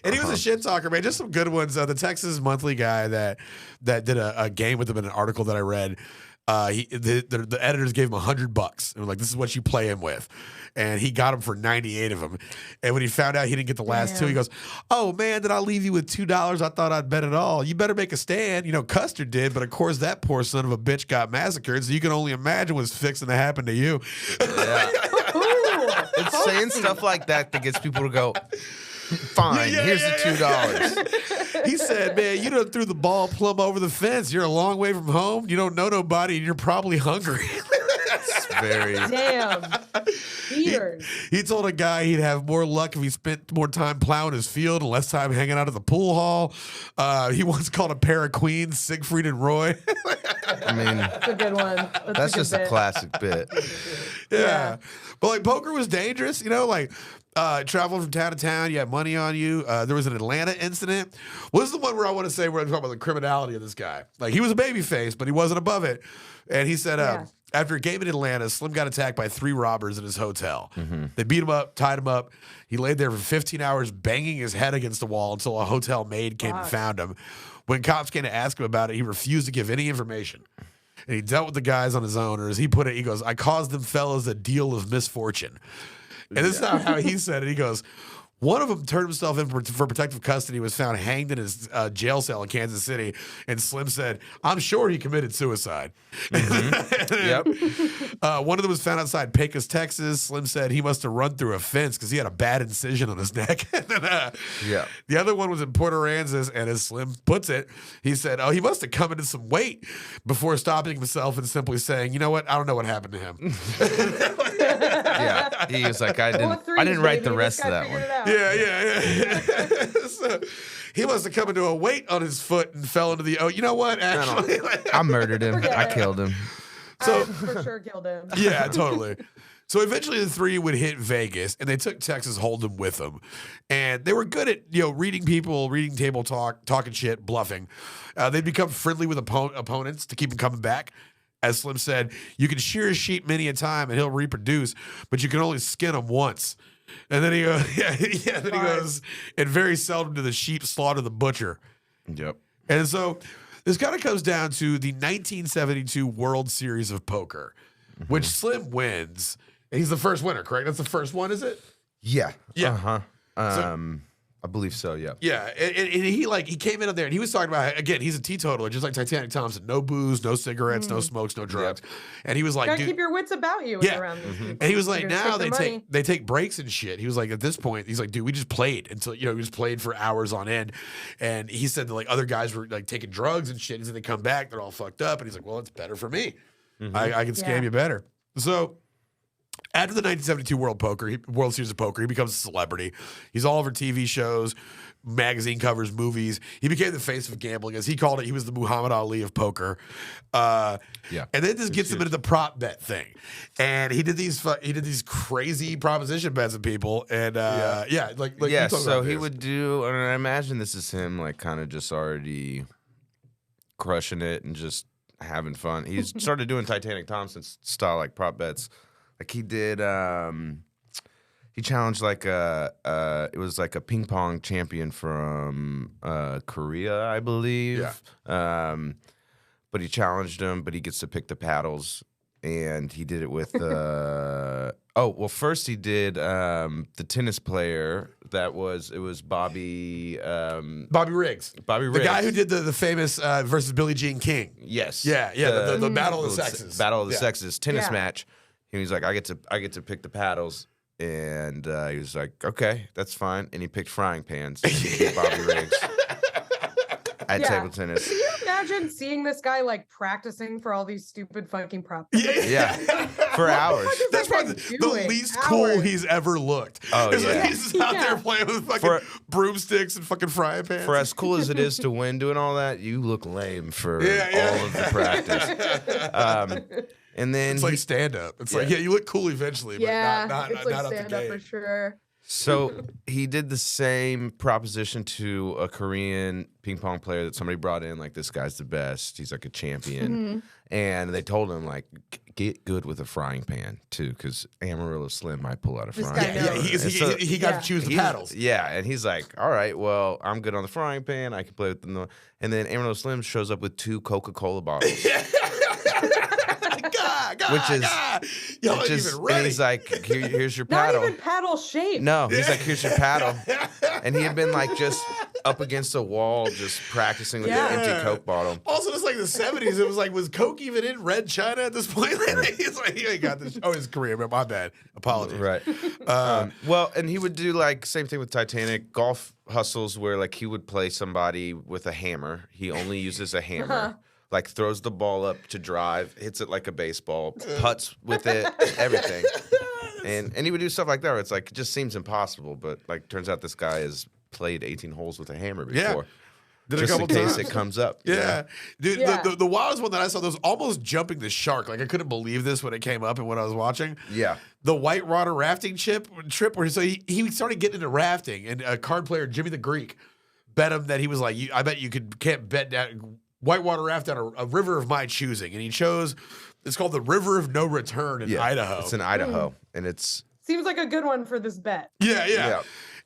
And he was a shit talker, man. Just some good ones. The Texas Monthly guy that did a game with him in an article that I read. The editors gave him $100 and were like, "This is what you play him with," and he got him for 98 of them. And when he found out he didn't get the last two, he goes, "Oh man, did I leave you with $2? I thought I'd bet it all. You better make a stand." You know, Custer did, but of course that poor son of a bitch got massacred. So you can only imagine what's fixing to happen to you. Yeah. It's saying stuff like that gets people to go, "Fine, here's the $2. He said, "Man, you done threw the ball plumb over the fence. You're a long way from home. You don't know nobody, and you're probably hungry." That's very damn. He told a guy he'd have more luck if he spent more time plowing his field and less time hanging out at the pool hall. He once called a pair of queens Siegfried and Roy. I mean, that's a good one. That's just a classic bit. Yeah. But like poker was dangerous, you know, like traveling from town to town, you had money on you. There was an Atlanta incident. What was the one where I want to say we're talking about the criminality of this guy? Like he was a baby face, but he wasn't above it. And he said after a game in Atlanta, Slim got attacked by 3 robbers in his hotel. Mm-hmm. They beat him up, tied him up. He laid there for 15 hours banging his head against the wall until a hotel maid came and found him. When cops came to ask him about it, he refused to give any information. And he dealt with the guys on his own, or as he put it, he goes, "I caused them fellas a deal of misfortune." And this is how he said it. He goes, "One of them turned himself in for protective custody, was found hanged in his jail cell in Kansas City." And Slim said, "I'm sure he committed suicide." Mm-hmm. One of them was found outside Pecos, Texas. Slim said he must have run through a fence because he had a bad incision on his neck. The other one was in Port Aransas, and as Slim puts it, he said, "Oh, he must have come into some weight," before stopping himself and simply saying, "You know what? I don't know what happened to him." Yeah, he was like, I didn't write the rest of that one. Yeah. So he must have come into a weight on his foot and fell into the. Oh, you know what? Actually, I murdered him. I killed him. So I for sure killed him. Yeah, totally. So eventually the 3 would hit Vegas, and they took Texas Hold'em with them. And they were good at, reading people, reading table talk, talking shit, bluffing. They'd become friendly with opponents to keep them coming back. As Slim said, "You can shear a sheep many a time and he'll reproduce, but you can only skin him once." And then he goes, he goes, "And very seldom do the sheep slaughter the butcher." Yep. And so this kind of comes down to the 1972 World Series of Poker, which Slim wins. And he's the first winner, correct? That's the first one, is it? Yeah. Yeah. I believe so, yeah. Yeah, and he came in there and he was talking about, again, he's a teetotaler, just like Titanic Thompson. No booze, no cigarettes, no smokes, no drugs. Yep. And he was like, "Gotta keep your wits about you." Around these and he was like, now they take breaks and shit. He was like, at this point, he's like, "Dude, we just played until we just played for hours on end." And he said that like other guys were like taking drugs and shit. He said they come back, they're all fucked up, and he's like, "Well, it's better for me. I can scam you better." So after the 1972 World Series of Poker, he becomes a celebrity. He's all over TV shows, magazine covers, movies. He became the face of gambling, as he called it. He was the Muhammad Ali of poker. And then this gets him into the prop bet thing. And he did these crazy proposition bets with people. And so he would do, and I imagine this is him like kind of just already crushing it and just having fun. He started doing Titanic Thompson style like prop bets. Like he did, he challenged like it was like a ping pong champion from Korea, I believe. Yeah. But he challenged him, but he gets to pick the paddles, and he did it with. First he did the tennis player it was Bobby Riggs. The guy who did the famous versus Billie Jean King. Yes. Yeah. The Battle of the Sexes. Battle of the Sexes tennis match. He was like, I get to pick the paddles, and he was like, "Okay, that's fine." And he picked frying pans. Bobby Riggs at table tennis. Can you imagine seeing this guy like practicing for all these stupid fucking prop? Yeah. For hours. That's probably the least cool he's ever looked. Oh, it's yeah. like he's just out there playing with fucking broomsticks and fucking frying pans. For as cool as it is to win doing all that, you look lame for all of the practice. And then it's like stand up. It's like you look cool eventually, but not it's like not stand up for sure. So he did the same proposition to a Korean ping pong player that somebody brought in. Like, this guy's the best. He's like a champion. And they told him, like, get good with a frying pan too, because Amarillo Slim might pull out a frying pan. Yeah, he got to choose the paddles. Yeah, and he's like, all right, well, I'm good on the frying pan. I can play with the. And then Amarillo Slim shows up with 2 Coca-Cola bottles. Which is, and he's like, here's your paddle. Not even paddle shaped. No, he's like, here's your paddle. And he had been like just up against a wall, just practicing with an empty Coke bottle. Also, it's like the 70s. It was like, was Coke even in Red China at this point? He's like, he ain't got this. Oh, it's Korea. My bad. Apologies. Right. Well, and he would do like same thing with Titanic golf hustles, where like he would play somebody with a hammer. He only uses a hammer. Like, throws the ball up to drive, hits it like a baseball, putts with it, everything. And he would do stuff like that where it's like, it just seems impossible. But, like, turns out this guy has played 18 holes with a hammer before. Yeah. Did just a couple in case times. it comes up. Yeah. Dude, the wildest one that I saw, that was almost jumping the shark. Like, I couldn't believe this when it came up and when I was watching. Yeah. The whitewater rafting trip where he started getting into rafting, and a card player, Jimmy the Greek, bet him that he was like, I bet you can't bet down whitewater raft down a river of my choosing. And he chose, it's called the River of No Return in Idaho. It's in Idaho. And it's... Seems like a good one for this bet. Yeah.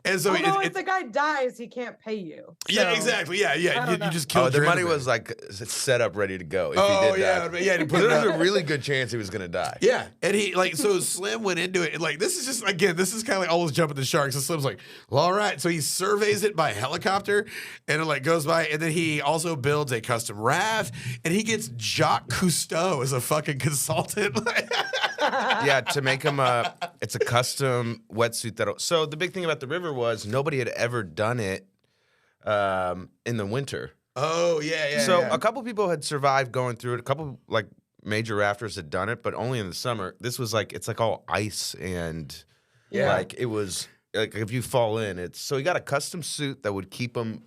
And so if the guy dies, he can't pay you. So. Yeah, exactly. Yeah. You just killed the money was like set up, ready to go. If he did die. Yeah. There was a really good chance he was going to die. Yeah, and he so Slim went into it. And like, this is just, again, this is kind of like almost jumping the shark. So Slim's like, well, all right. So he surveys it by helicopter, and it like goes by, and then he also builds a custom raft, and he gets Jacques Cousteau as a fucking consultant. Yeah, to make him it's a custom wetsuit so the big thing about the river was nobody had ever done it in the winter. Oh, yeah. So a couple people had survived going through it. A couple like major rafters had done it, but only in the summer. This was like, it's like all ice and like it was like if you fall in, so he got a custom suit that would keep him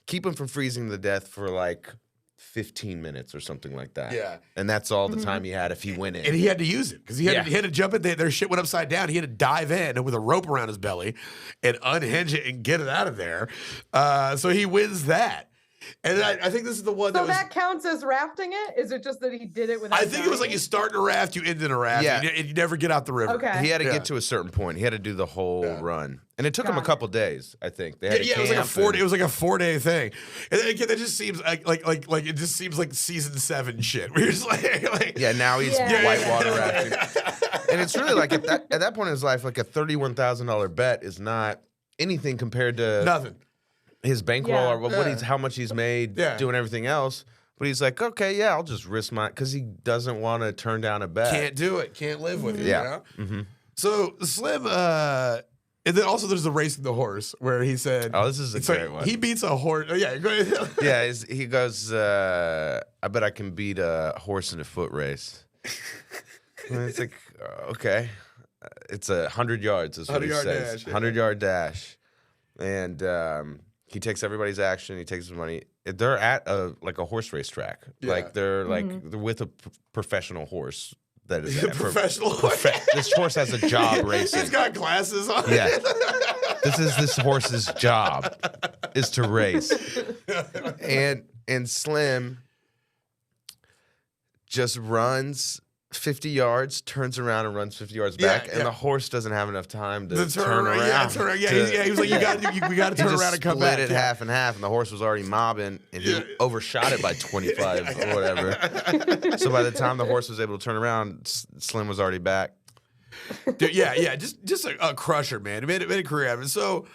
from freezing to death for like 15 minutes or something like that. Yeah. And that's all the time he had if he went in. And he had to use it because he had to jump in. Their shit went upside down. He had to dive in with a rope around his belly and unhinge it and get it out of there. So he wins that. And I think this is the one that counts as rafting it? Is it just that he did it without I think it was like you start in a raft, you end in a raft, and you never get out the river. Okay. He had to get to a certain point. He had to do the whole run. And it took him a couple days, I think. They had it was like a 4-day thing. And then again, that just seems like it just seems like season 7 shit. We're just like now he's whitewater rafting. And it's really like at that point in his life, like a $31,000 bet is not anything compared to nothing. His bankroll or how much he's made doing everything else. But he's like, okay, I'll just risk because he doesn't want to turn down a bet. Can't do it. Can't live with it. Yeah. You know? So Slim, and then also there's the racing the horse where he said, oh, this is a great one. He beats a horse. Oh, yeah, go ahead. Yeah, he goes, I bet I can beat a horse in a foot race. And it's like, okay. It's 100 yards is what he says. 100-yard dash. And he takes everybody's action. He takes his money. They're at a horse race track. Yeah. Like they're they're with a professional horse. That is a professional horse. This horse has a job racing. He's got glasses on. Yeah. This horse's job is to race. And Slim just runs 50 yards, turns around and runs 50 yards back, and the horse doesn't have enough time to turn around. He was like, we got to turn around and come back. Split it half and half, and the horse was already mobbing, and he overshot it by 25 or whatever. So by the time the horse was able to turn around, Slim was already back. Dude, just a crusher, man. It made a career out of it. So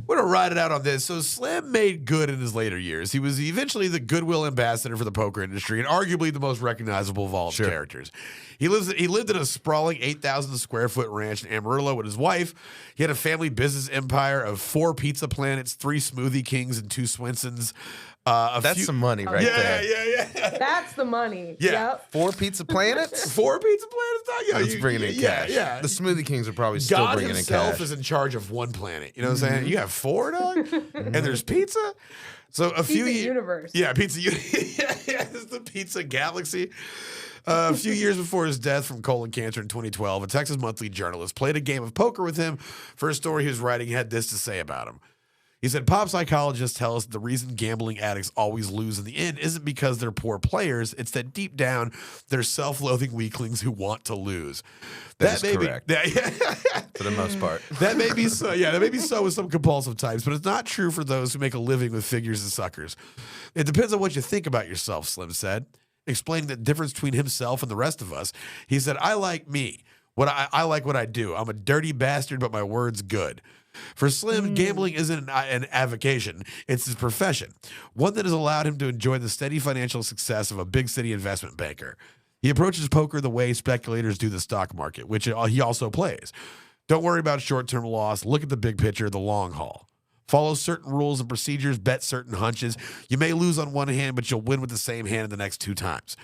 we're going to ride it out on this. So Slim made good in his later years. He was eventually the goodwill ambassador for the poker industry and arguably the most recognizable of all his characters. He lived in a sprawling 8,000 square foot ranch in Amarillo with his wife. He had a family business empire of 4 Pizza Planets, 3 Smoothie Kings, and 2 Swensons. That's some money right there. Yeah. That's the money. Yeah. Yep. 4 pizza planets? 4 pizza planets? That's bringing in cash. Yeah. The Smoothie Kings are probably still God bringing in himself cash. is in charge of one planet. You know what I'm saying? You have 4, dog? And there's pizza? So a few Pizza universe. Yeah, pizza universe. Yeah, it's the pizza galaxy. A few years before his death from colon cancer in 2012, a Texas Monthly journalist played a game of poker with him for a story he was writing. He had this to say about him. He said, pop psychologists tell us the reason gambling addicts always lose in the end isn't because they're poor players. It's that deep down, they're self-loathing weaklings who want to lose. That is correct. For the most part. That may be so. Yeah, that may be so with some compulsive types, but it's not true for those who make a living with figures and suckers. It depends on what you think about yourself, Slim said, explaining the difference between himself and the rest of us. He said, I like me. I like what I do. I'm a dirty bastard, but my word's good. For Slim, gambling isn't an avocation. It's his profession, one that has allowed him to enjoy the steady financial success of a big city investment banker. He approaches poker the way speculators do the stock market, which he also plays. Don't worry about short-term loss. Look at the big picture, the long haul. Follow certain rules and procedures, bet certain hunches. You may lose on one hand, but you'll win with the same hand in the next 2 times.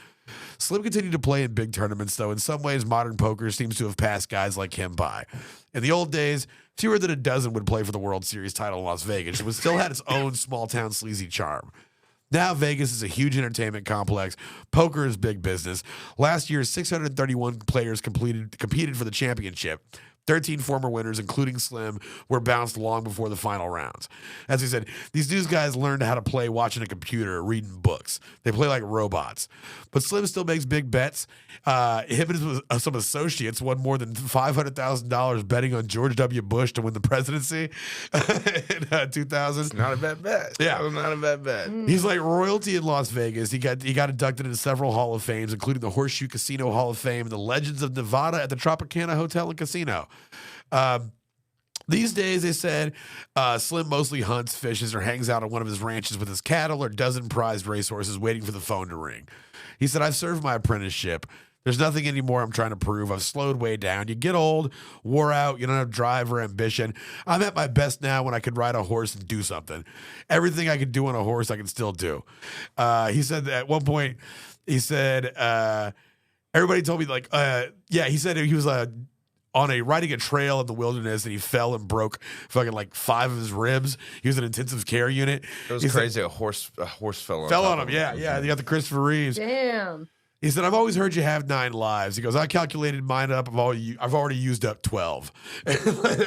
Slim continued to play in big tournaments, though in some ways modern poker seems to have passed guys like him by. In the old days, fewer than a dozen would play for the World Series title in Las Vegas. It still had its own small-town sleazy charm. Now Vegas is a huge entertainment complex. Poker is big business. Last year, 631 players competed for the championship. 13 former winners, including Slim, were bounced long before the final rounds. As he said, these news guys learned how to play watching a computer or reading books. They play like robots. But Slim still makes big bets. Him and some associates won more than $500,000 betting on George W. Bush to win the presidency in 2000. It's not a bad bet. Yeah. That was not a bad bet. He's like royalty in Las Vegas. He got inducted into several Hall of Fames, including the Horseshoe Casino Hall of Fame and the Legends of Nevada at the Tropicana Hotel and Casino. These days, they said, Slim mostly hunts, fishes, or hangs out on one of his ranches with his cattle or dozen prized racehorses waiting for the phone to ring. He said, I've served my apprenticeship. There's nothing anymore I'm trying to prove. I've slowed way down. You get old, wore out, you don't have drive or ambition. I'm at my best now when I could ride a horse and do something. Everything I could do on a horse, I can still do. He said that at one point, he said, everybody told me, like, he said he was riding a trail in the wilderness and he fell and broke fucking like 5 of his ribs. He was in an intensive care unit. It was crazy. A horse fell on him. Yeah. They got the Christopher Reeves. Damn. He said, I've always heard you have 9 lives. He goes, I calculated mine up. I've already used up 12.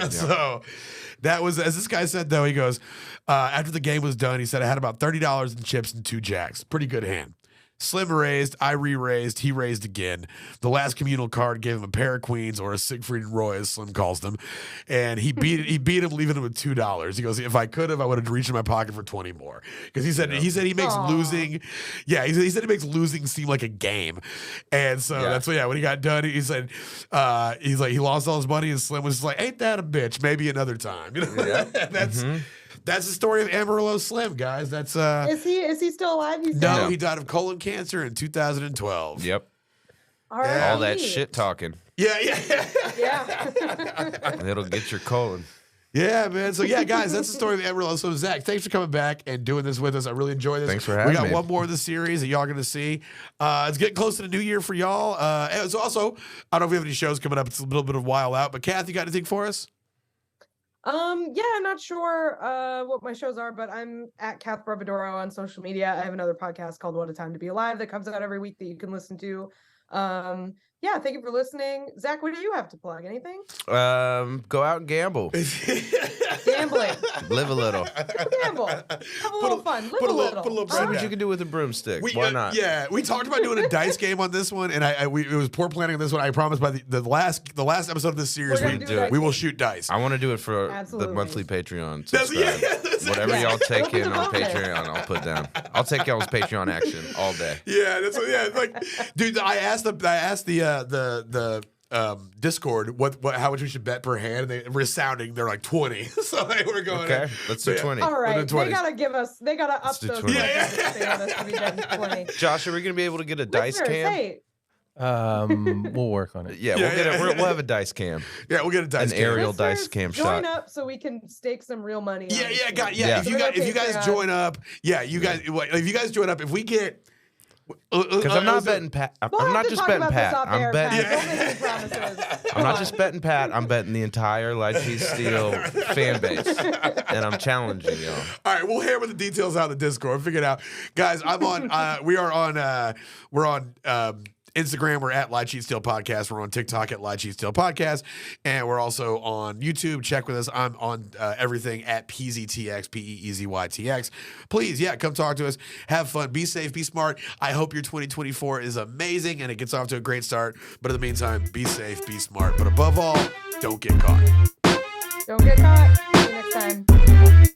So that was, as this guy said, though, he goes, after the game was done, he said, I had about $30 in chips and 2 jacks. Pretty good hand. Slim raised, I re-raised, he raised again. The last communal card gave him a pair of queens, or a Siegfried and Roy, as Slim calls them, and he beat him, leaving him with $2. He goes, if I could have, I would have reached in my pocket for 20 more. Because he said he makes losing, he said he makes losing seem like a game, and so that's what. When he got done, he said, he's like, he lost all his money, and Slim was just like, ain't that a bitch? Maybe another time. You know, That's the story of Amarillo Slim, guys. That's Is he still alive? No, he died of colon cancer in 2012. Yep. All right. All that shit talking. Yeah. It'll get your colon. Yeah, man. So yeah, guys, that's the story of Amarillo. So Zach, thanks for coming back and doing this with us. I really enjoy this. Thanks for having me. We got one more of the series that y'all are going to see. It's getting close to the new year for y'all. It's also, I don't know if we have any shows coming up. It's a little bit of a while out. But Kath, you got anything for us? I'm not sure what my shows are, but I'm at Kath Barbadoro on social media. I have another podcast called What a Time to Be Alive that comes out every week that you can listen to. Thank you for listening. Zach, what do you have to plug? Anything? Go out and gamble. Gambling. Live a little. Gamble. Have a little fun. Live a little. Put a little See what you can do with a broomstick. Why not? Yeah, we talked about doing a dice game on this one, and it was poor planning on this one. I promise by the last episode of this series, we will shoot dice. I want to do it for the monthly Patreon. Whatever y'all take in on Patreon, I'll put down. I'll take y'all's Patreon action all day. Yeah, that's what, like, dude. I asked the Discord how much we should bet per hand, and they resounding. They're like 20. So we're going. Okay, let's do 20. All right, they gotta up those. Yeah. Josh, are we gonna be able to get a dice cam? Hey, We'll work on it. Yeah, we'll have a dice cam. Yeah, we'll get a dice An cam. aerial dice cam shot. Join up so we can stake some real money. Yeah, on this yeah, one. yeah. Yeah. If you guys join up, if you guys join up, if we get. Because I'm not betting Pat. We'll I'm have not to just talk betting about Pat. this off I'm air, betting. Pat. Don't make any promises. I'm Come not on. just betting Pat. I'm betting the entire Lychee Steel fan base, and I'm challenging y'all. All right, we'll hammer the details out of the Discord. Figure it out, guys. I'm on. We are on. We're on. Instagram, we're at Lychee Steel Podcast. We're on TikTok at Lychee Steel Podcast. And we're also on YouTube. Check with us. I'm on everything at PZTX, PEEZYTX. Please, come talk to us. Have fun. Be safe. Be smart. I hope your 2024 is amazing and it gets off to a great start. But in the meantime, be safe, be smart. But above all, don't get caught. Don't get caught. See you next time.